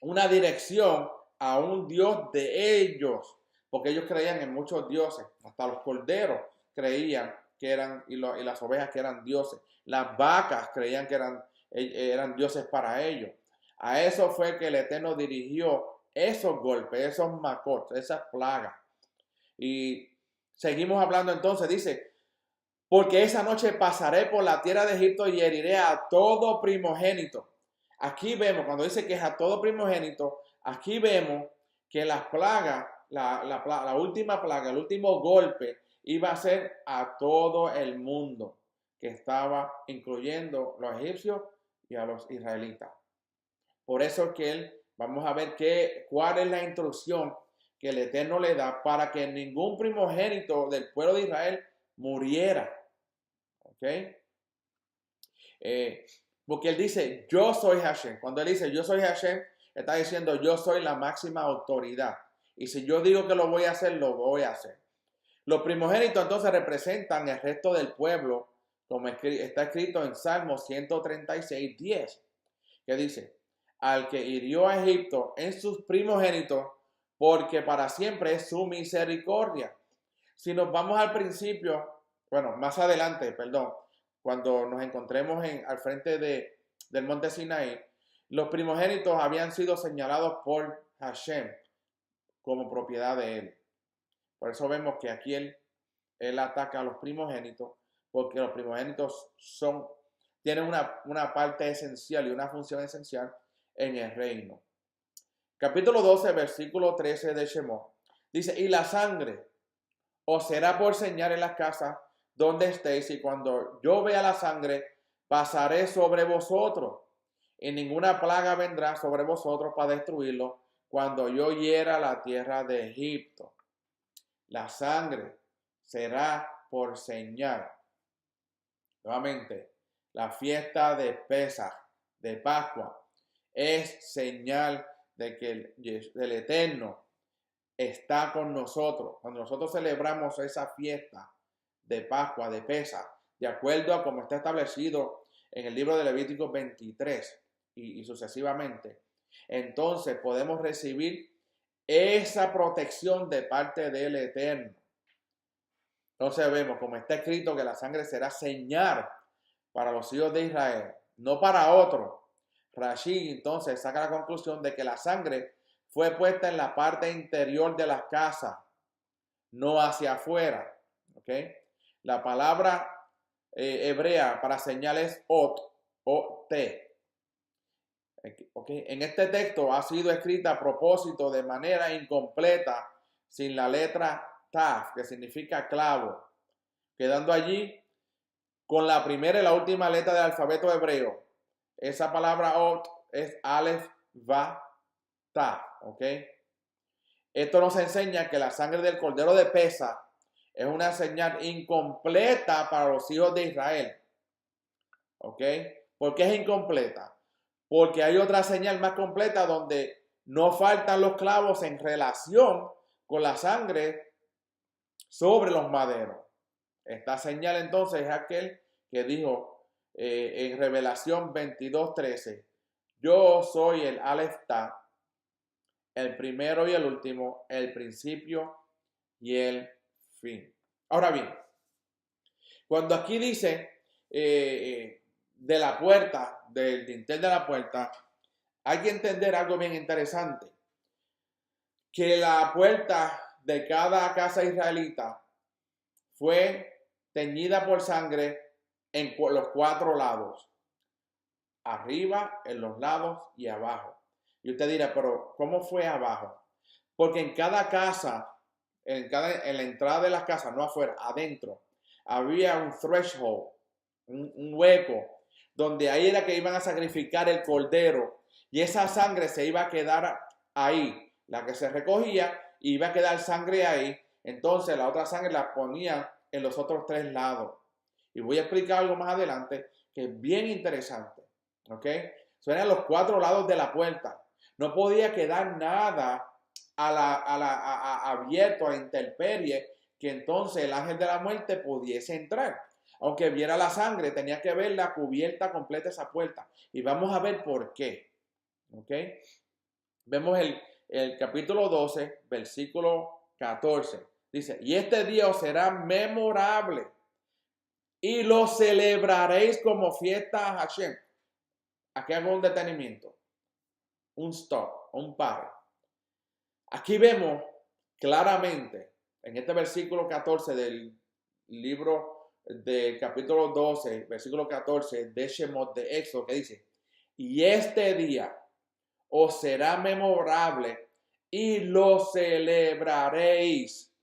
una dirección a un dios de ellos, porque ellos creían en muchos dioses, hasta los corderos creían que eran, y las ovejas que eran dioses, las vacas creían que eran dioses para ellos. A eso fue que el Eterno dirigió esos golpes, esos macots, esas plagas. Y seguimos hablando entonces, dice, porque esa noche pasaré por la tierra de Egipto y heriré a todo primogénito. Aquí vemos, cuando dice que es a todo primogénito, aquí vemos que las plagas, la última plaga, el último golpe, iba a ser a todo el mundo, que estaba incluyendo los egipcios y a los israelitas. Por eso es que vamos a ver cuál es la instrucción que el Eterno le da para que ningún primogénito del pueblo de Israel muriera. ¿Ok? Porque él dice, yo soy Hashem. Cuando él dice, yo soy Hashem, está diciendo, yo soy la máxima autoridad. Y si yo digo que lo voy a hacer, lo voy a hacer. Los primogénitos entonces representan el resto del pueblo, como está escrito en Salmo 136, 10, que dice, al que hirió a Egipto en sus primogénitos, porque para siempre es su misericordia. Si nos vamos al principio, bueno, más adelante, perdón, cuando nos encontremos al frente del monte Sinaí, los primogénitos habían sido señalados por Hashem como propiedad de él. Por eso vemos que aquí él ataca a los primogénitos, porque los primogénitos tienen una parte esencial y una función esencial en el reino. Capítulo 12, versículo 13 de Shemot. Dice, y la sangre os será por señal en las casas donde estéis, y cuando yo vea la sangre, pasaré sobre vosotros, y ninguna plaga vendrá sobre vosotros para destruirlo, cuando yo hiera la tierra de Egipto. La sangre será por señal. Nuevamente, la fiesta de Pesaj, de Pascua, es señal de que el Eterno está con nosotros. Cuando nosotros celebramos esa fiesta de Pascua, de Pesaj, de acuerdo a como está establecido en el libro de Levítico 23 y sucesivamente, entonces podemos recibir esa protección de parte del Eterno. Entonces vemos, como está escrito, que la sangre será señal para los hijos de Israel, no para otros. Rashi entonces saca la conclusión de que la sangre fue puesta en la parte interior de las casas, no hacia afuera. ¿Okay? La palabra hebrea para señal es ot, o-te. ¿Okay? En este texto ha sido escrita a propósito de manera incompleta, sin la letra taf, que significa clavo, quedando allí con la primera y la última letra del alfabeto hebreo. Esa palabra ot es alef, va, ta, ¿ok? Esto nos enseña que la sangre del cordero de Pesaj es una señal incompleta para los hijos de Israel, ¿ok? ¿Por qué es incompleta? Porque hay otra señal más completa donde no faltan los clavos en relación con la sangre sobre los maderos. Esta señal entonces es aquel que dijo en Revelación 22:13, yo soy el Aleph Ta, el primero y el último, el principio y el fin. Ahora bien, cuando aquí dice de la puerta, del dintel de la puerta, hay que entender algo bien interesante, que la puerta de cada casa israelita fue teñida por sangre en los 4 lados, arriba, en los lados y abajo. Y usted dirá, pero ¿cómo fue abajo? Porque en cada casa, en la entrada de las casas, no afuera, adentro, había un threshold, un hueco, donde ahí era que iban a sacrificar el cordero y esa sangre se iba a quedar ahí. la que se recogía, y iba a quedar sangre ahí. Entonces la otra sangre la ponían en los otros 3 lados. Y voy a explicar algo más adelante que es bien interesante. ¿Ok? Son a los 4 lados de la puerta. No podía quedar nada abierto, a la intemperie, que entonces el ángel de la muerte pudiese entrar. Aunque viera la sangre, tenía que verla cubierta completa esa puerta. Y vamos a ver por qué. ¿Ok? Vemos el capítulo 12, versículo 14. Dice, y este día os será memorable y lo celebraréis como fiesta a Hashem. Aquí hago un detenimiento, un stop, un pare. Aquí vemos claramente en este versículo 14 del libro del capítulo 12, versículo 14 de Shemot, de Éxodo, que dice, y este día os será memorable y lo celebraréis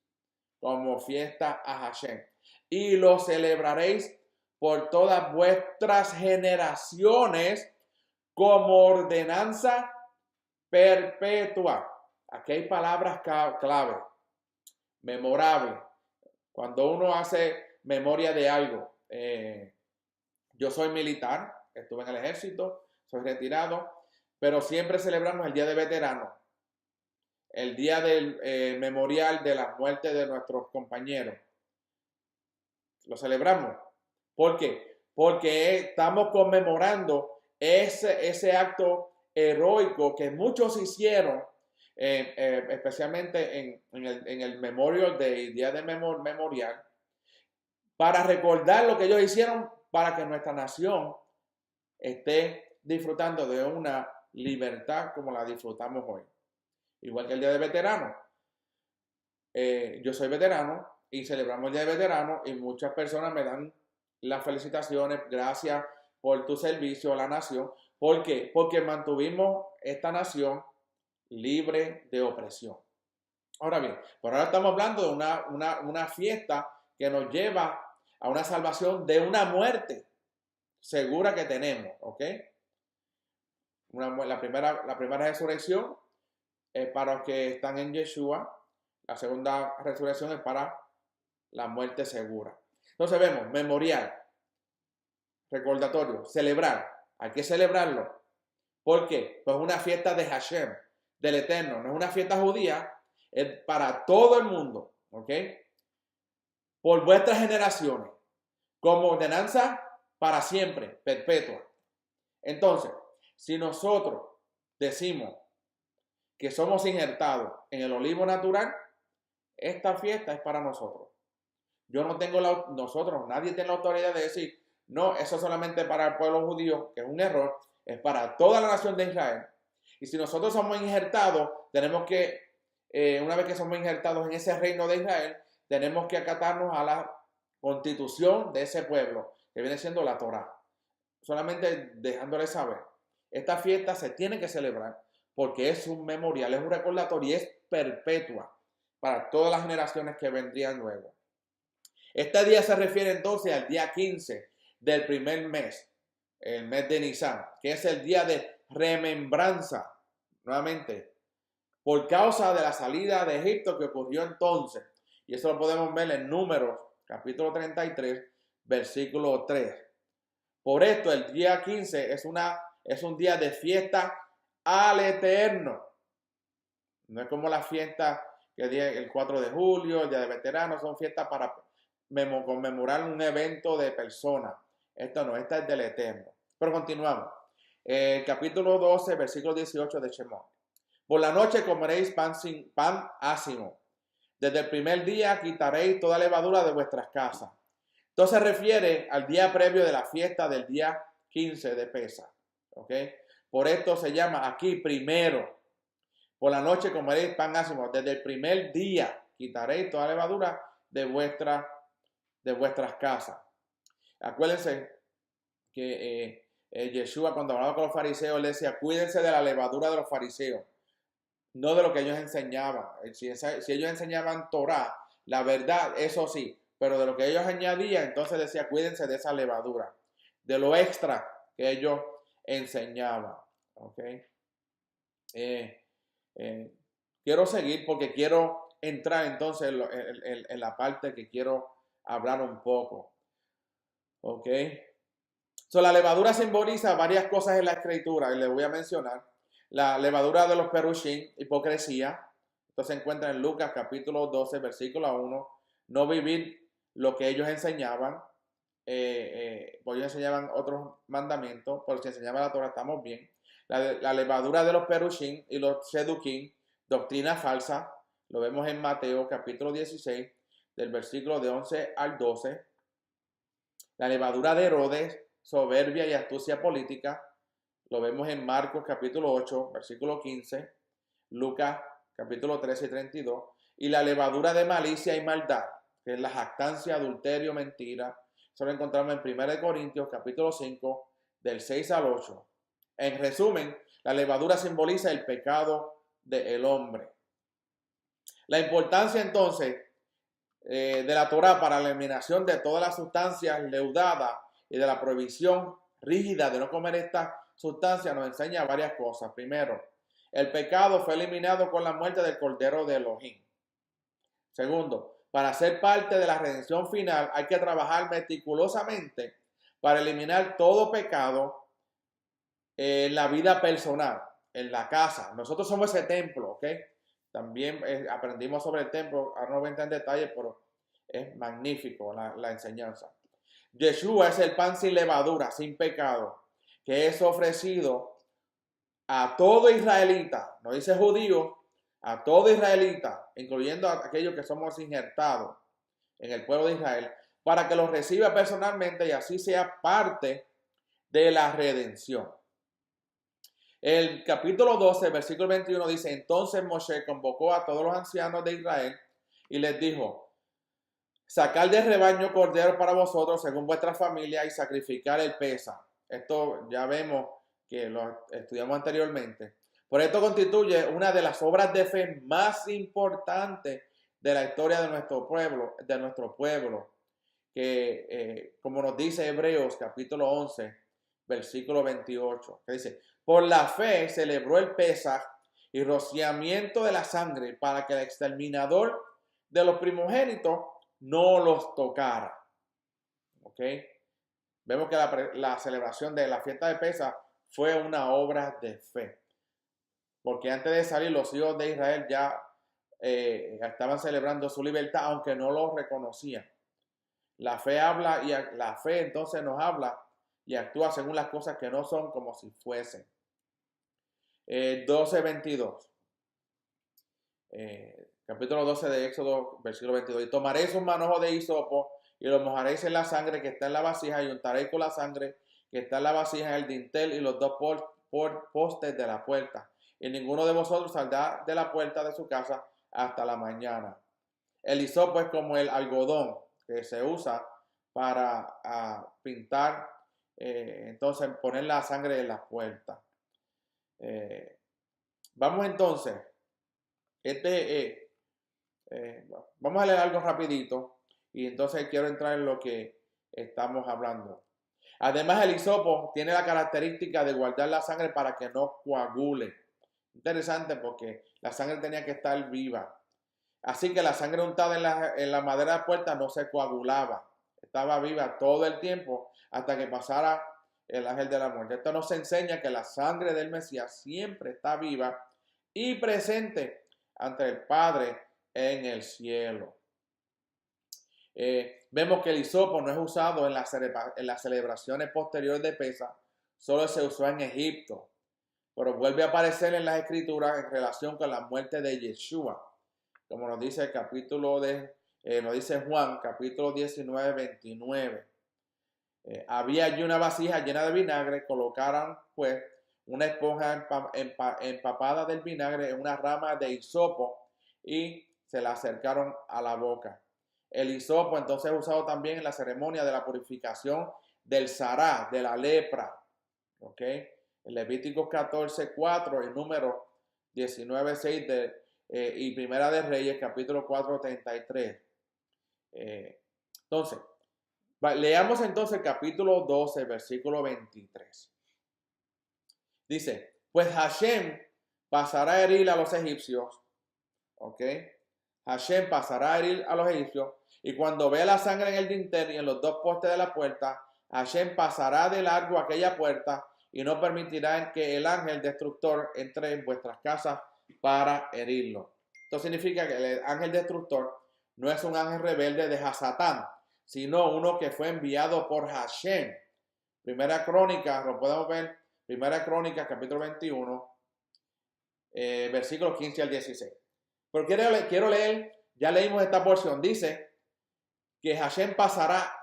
como fiesta a Hashem. Y lo celebraréis por todas vuestras generaciones como ordenanza perpetua. Aquí hay palabras clave. Memorable. Cuando uno hace memoria de algo. Yo soy militar, estuve en el ejército, soy retirado, pero siempre celebramos el Día de Veteranos, el día del memorial de la muerte de nuestros compañeros. Lo celebramos. ¿Por qué? Porque estamos conmemorando ese acto heroico que muchos hicieron, especialmente en el memorial del Día de Memorial, para recordar lo que ellos hicieron para que nuestra nación esté disfrutando de una libertad como la disfrutamos hoy. Igual que el Día de Veteranos. Yo soy veterano y celebramos el Día de Veteranos y muchas personas me dan las felicitaciones, gracias por tu servicio a la nación. ¿Por qué? Porque mantuvimos esta nación libre de opresión. Ahora bien, por ahora estamos hablando de una fiesta que nos lleva a una salvación de una muerte segura que tenemos, ¿ok? La primera resurrección es para los que están en Yeshua. La segunda resurrección es para la muerte segura. Entonces vemos, memorial, recordatorio, celebrar. Hay que celebrarlo. ¿Por qué? Pues es una fiesta de Hashem, del Eterno. No es una fiesta judía, es para todo el mundo. ¿Ok? Por vuestras generaciones. Como ordenanza para siempre, perpetua. Entonces, si nosotros decimos que somos injertados en el olivo natural, esta fiesta es para nosotros. Yo no tengo nadie tiene la autoridad de decir, no, eso es solamente para el pueblo judío, que es un error, es para toda la nación de Israel. Y si nosotros somos injertados, tenemos que, una vez que somos injertados en ese reino de Israel, tenemos que acatarnos a la constitución de ese pueblo, que viene siendo la Torá. Solamente dejándoles saber, esta fiesta se tiene que celebrar porque es un memorial, es un recordatorio y es perpetua para todas las generaciones que vendrían luego. Este día se refiere entonces al día 15 del primer mes, el mes de Nisan, que es el día de remembranza, nuevamente, por causa de la salida de Egipto que ocurrió entonces. Y eso lo podemos ver en Números, capítulo 33, versículo 3. Por esto, el día 15 es un día de fiesta al Eterno. No es como la fiesta que el 4 de julio, el Día de Veteranos, son fiestas para conmemorar un evento de personas. Esto no, esta es del Eterno. Pero continuamos. Capítulo 12, versículo 18 de Shemot. Por la noche comeréis pan ácimo. Desde el primer día quitaréis toda levadura de vuestras casas. Entonces se refiere al día previo de la fiesta del día 15 de Pesach. ¿Ok? Por esto se llama aquí primero. Por la noche comeréis pan ácimo. Desde el primer día quitaréis toda levadura de vuestras casas. Acuérdense que Yeshua, cuando hablaba con los fariseos, le decía, cuídense de la levadura de los fariseos, no de lo que ellos enseñaban. Si ellos enseñaban Torah, la verdad, eso sí, pero de lo que ellos añadían, entonces decía, cuídense de esa levadura, de lo extra que ellos enseñaban. ¿Ok? ¿Qué quiero seguir porque quiero entrar entonces en la parte que quiero hablar un poco. ¿Ok? So, la levadura simboliza varias cosas en la escritura y les voy a mencionar. La levadura de los perushim, hipocresía. Esto se encuentra en Lucas capítulo 12, versículo 1. No vivir lo que ellos enseñaban. Pues ellos enseñaban otros mandamientos, pero si enseñaban la Torah estamos bien. La levadura de los perushim y los seduquim, doctrina falsa. Lo vemos en Mateo capítulo 16, del versículo de 11 al 12. La levadura de Herodes, soberbia y astucia política. Lo vemos en Marcos capítulo 8, versículo 15. Lucas capítulo 13 y 32. Y la levadura de malicia y maldad, que es la jactancia, adulterio, mentira. Eso lo encontramos en 1 Corintios capítulo 5, del 6 al 8. En resumen, la levadura simboliza el pecado del hombre. La importancia entonces de la Torah para la eliminación de todas las sustancias leudadas y de la prohibición rígida de no comer estas sustancias nos enseña varias cosas. Primero, el pecado fue eliminado con la muerte del Cordero de Elohim. Segundo, para ser parte de la redención final hay que trabajar meticulosamente para eliminar todo pecado en la vida personal, en la casa. Nosotros somos ese templo, ¿ok? También aprendimos sobre el templo, ahora no voy a entrar en detalle, pero es magnífico la enseñanza. Yeshua es el pan sin levadura, sin pecado, que es ofrecido a todo israelita, no dice judío, a todo israelita, incluyendo a aquellos que somos injertados en el pueblo de Israel, para que los reciba personalmente y así sea parte de la redención. El capítulo 12, versículo 21 dice, entonces Moshe convocó a todos los ancianos de Israel y les dijo, sacar del rebaño cordero para vosotros según vuestra familia y sacrificar el pesa. Esto ya vemos que lo estudiamos anteriormente. Por esto constituye una de las obras de fe más importantes de la historia de nuestro pueblo, que como nos dice Hebreos capítulo 11, versículo 28, que dice, por la fe celebró el Pesaj y rociamiento de la sangre para que el exterminador de los primogénitos no los tocara. ¿Ok? Vemos que la celebración de la fiesta de Pesaj fue una obra de fe. Porque antes de salir los hijos de Israel ya estaban celebrando su libertad, aunque no lo reconocían. La fe habla y la fe entonces nos habla y actúa según las cosas que no son como si fuesen. 12:22. Capítulo 12 de Éxodo, versículo 22. Y tomaréis un manojo de hisopo y lo mojaréis en la sangre que está en la vasija y untaréis con la sangre que está en la vasija el dintel y los dos postes de la puerta. Y ninguno de vosotros saldrá de la puerta de su casa hasta la mañana. El hisopo es como el algodón que se usa para pintar, entonces poner la sangre en la puerta. Vamos entonces, vamos a leer algo rapidito y entonces quiero entrar en lo que estamos hablando. Además, el hisopo tiene la característica de guardar la sangre para que no coagule. Interesante porque la sangre tenía que estar viva. Así que la sangre untada en la madera de la puerta no se coagulaba. Estaba viva todo el tiempo hasta que pasara el ángel de la muerte. Esto nos enseña que la sangre del Mesías siempre está viva y presente ante el Padre en el cielo. Vemos que el hisopo no es usado en las celebraciones posteriores de Pesaj, solo se usó en Egipto, pero vuelve a aparecer en las escrituras en relación con la muerte de Yeshua, como nos dice el capítulo nos dice Juan, capítulo 19, 29. Había allí una vasija llena de vinagre, colocaron pues una esponja empapada del vinagre en una rama de hisopo y se la acercaron a la boca. El hisopo entonces es usado también en la ceremonia de la purificación del zará, de la lepra. ¿Ok? En Levíticos 14, 4 y número 19, 6 y Primera de Reyes, capítulo 4, 33. Entonces, leamos entonces el capítulo 12, versículo 23. Dice, pues Hashem pasará a herir a los egipcios ¿Ok? Hashem pasará a herir a los egipcios y cuando vea la sangre en el dintel y en los dos postes de la puerta, Hashem pasará de largo aquella puerta y no permitirá que el ángel destructor entre en vuestras casas para herirlo. Esto significa que el ángel destructor no es un ángel rebelde de Hasatán, sino uno que fue enviado por Hashem. Primera Crónica, lo podemos ver, Primera Crónica, capítulo 21, versículos 15 al 16. Pero quiero leer, ya leímos esta porción, dice que Hashem pasará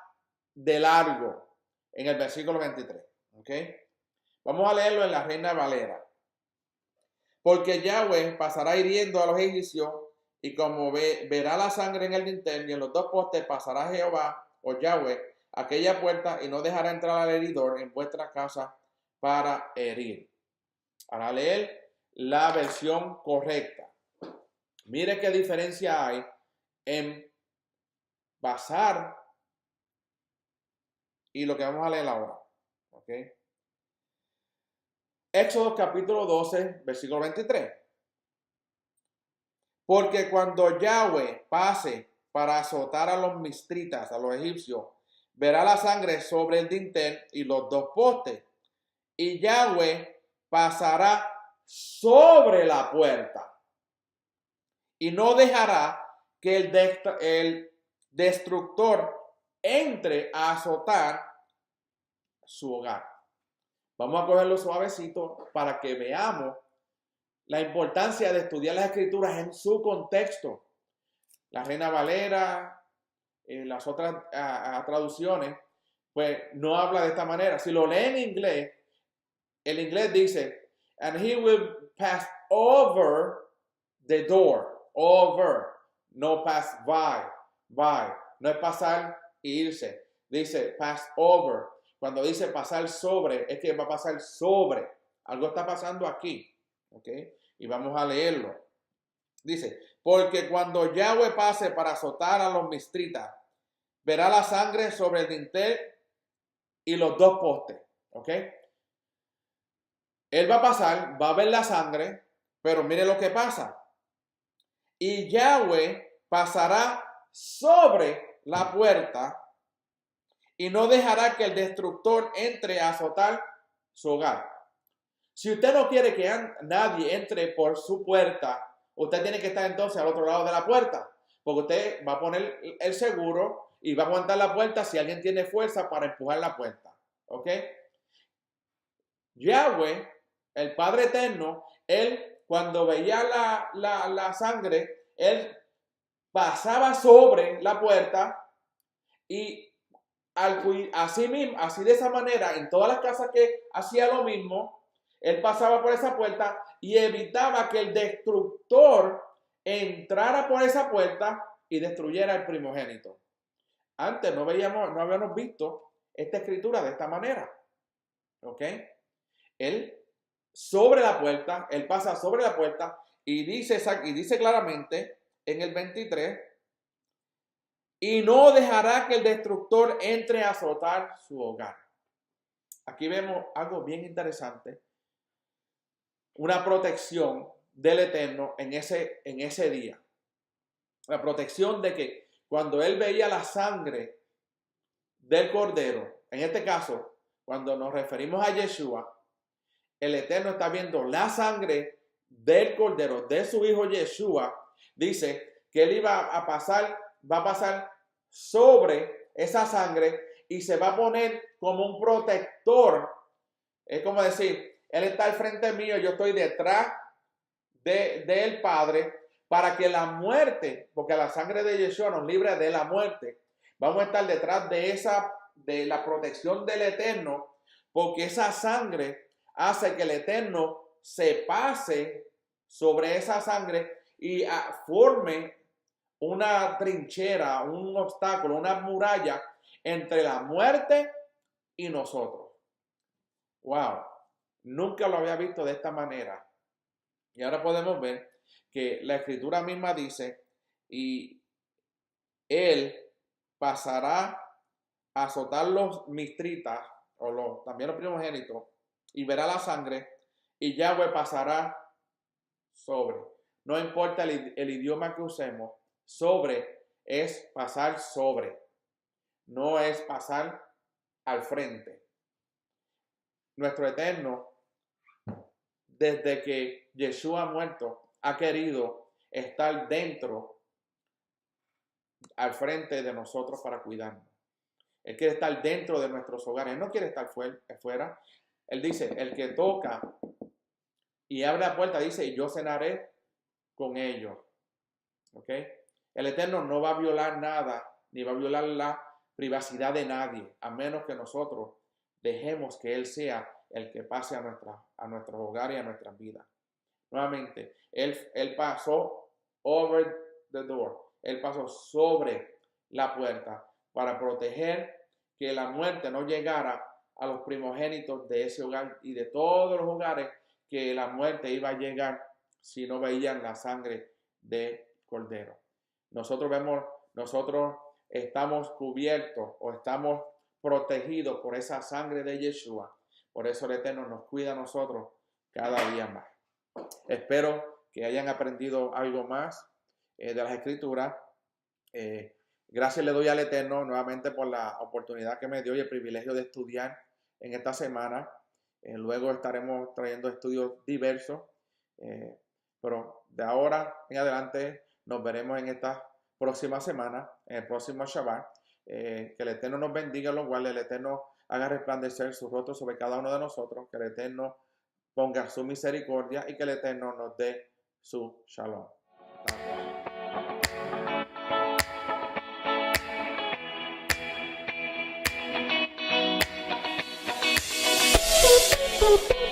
de largo en el versículo 23. ¿Ok? Vamos a leerlo en la Reina Valera. Porque Yahweh pasará hiriendo a los egipcios y como verá la sangre en el dintel y en los dos postes pasará Jehová o Yahweh aquella puerta y no dejará entrar al heridor en vuestra casa para herir. Para leer la versión correcta. Mire qué diferencia hay en pasar y lo que vamos a leer ahora. ¿Ok? Éxodo capítulo 12, versículo 23. Porque cuando Yahweh pase para azotar a los mistritas, a los egipcios, verá la sangre sobre el dintel y los dos postes. Y Yahweh pasará sobre la puerta y no dejará que el destructor entre a azotar su hogar. Vamos a cogerlo suavecito para que veamos la importancia de estudiar las escrituras en su contexto. La Reina Valera, las otras traducciones, pues no habla de esta manera. Si lo lee en inglés, el inglés dice, and he will pass over the door, over, no pass by, no es pasar e irse, dice pass over. Cuando dice pasar sobre, es que va a pasar sobre, algo está pasando aquí, ¿ok? Y vamos a leerlo. Dice, porque cuando Yahweh pase para azotar a los mistritas, verá la sangre sobre el dintel y los dos postes, ¿ok? Él va a pasar, va a ver la sangre, pero mire lo que pasa. Y Yahweh pasará sobre la puerta y no dejará que el destructor entre a azotar su hogar. Si usted no quiere que nadie entre por su puerta, usted tiene que estar entonces al otro lado de la puerta, porque usted va a poner el seguro y va a aguantar la puerta si alguien tiene fuerza para empujar la puerta. ¿Ok? Yahweh, el Padre Eterno, él cuando veía la sangre, él pasaba sobre la puerta y así mismo, así de esa manera, en todas las casas que hacía lo mismo, él pasaba por esa puerta y evitaba que el destructor entrara por esa puerta y destruyera el primogénito. Antes no habíamos visto esta escritura de esta manera. ¿Ok? Él sobre la puerta, él pasa sobre la puerta y dice claramente en el 23, y no dejará que el destructor entre a azotar su hogar. Aquí vemos algo bien interesante, una protección del Eterno en ese día. La protección de que cuando él veía la sangre del cordero, en este caso, cuando nos referimos a Yeshua, el Eterno está viendo la sangre del cordero, de su hijo Yeshua, dice que él va a pasar sobre esa sangre y se va a poner como un protector. Es como decir, él está al frente mío, yo estoy detrás del Padre, para que la muerte, porque la sangre de Yeshua nos libre de la muerte, vamos a estar detrás de la protección del Eterno, porque esa sangre hace que el Eterno se pase sobre esa sangre y forme una trinchera, un obstáculo, una muralla entre la muerte y nosotros. Wow, nunca lo había visto de esta manera. Y ahora podemos ver que la escritura misma dice, y él pasará a azotar los mistritas, o también los primogénitos, y verá la sangre, y Yahweh pasará sobre. no importa el idioma que usemos, sobre es pasar sobre, no es pasar al frente. Nuestro Eterno, desde que Yeshua ha muerto, ha querido estar dentro, al frente de nosotros para cuidarnos. Él quiere estar dentro de nuestros hogares. Él no quiere estar fuera. Él dice, el que toca y abre la puerta, dice, yo cenaré con ellos. ¿Ok? El Eterno no va a violar nada, ni va a violar la privacidad de nadie, a menos que nosotros dejemos que Él sea el que pase a nuestros hogares y a nuestras vidas. Nuevamente, Él pasó over the door. Él pasó sobre la puerta para proteger que la muerte no llegara a los primogénitos de ese hogar y de todos los hogares que la muerte iba a llegar si no veían la sangre de Cordero. Nosotros estamos cubiertos o estamos protegidos por esa sangre de Yeshua. Por eso el Eterno nos cuida a nosotros cada día más. Espero que hayan aprendido algo más de las Escrituras. Gracias le doy al Eterno nuevamente por la oportunidad que me dio y el privilegio de estudiar en esta semana. Luego estaremos trayendo estudios diversos. Pero de ahora en adelante nos veremos en esta próxima semana, en el próximo Shabbat. Que el Eterno nos bendiga, lo cual el Eterno haga resplandecer su rostro sobre cada uno de nosotros. Que el Eterno ponga su misericordia y que el Eterno nos dé su shalom. Amén.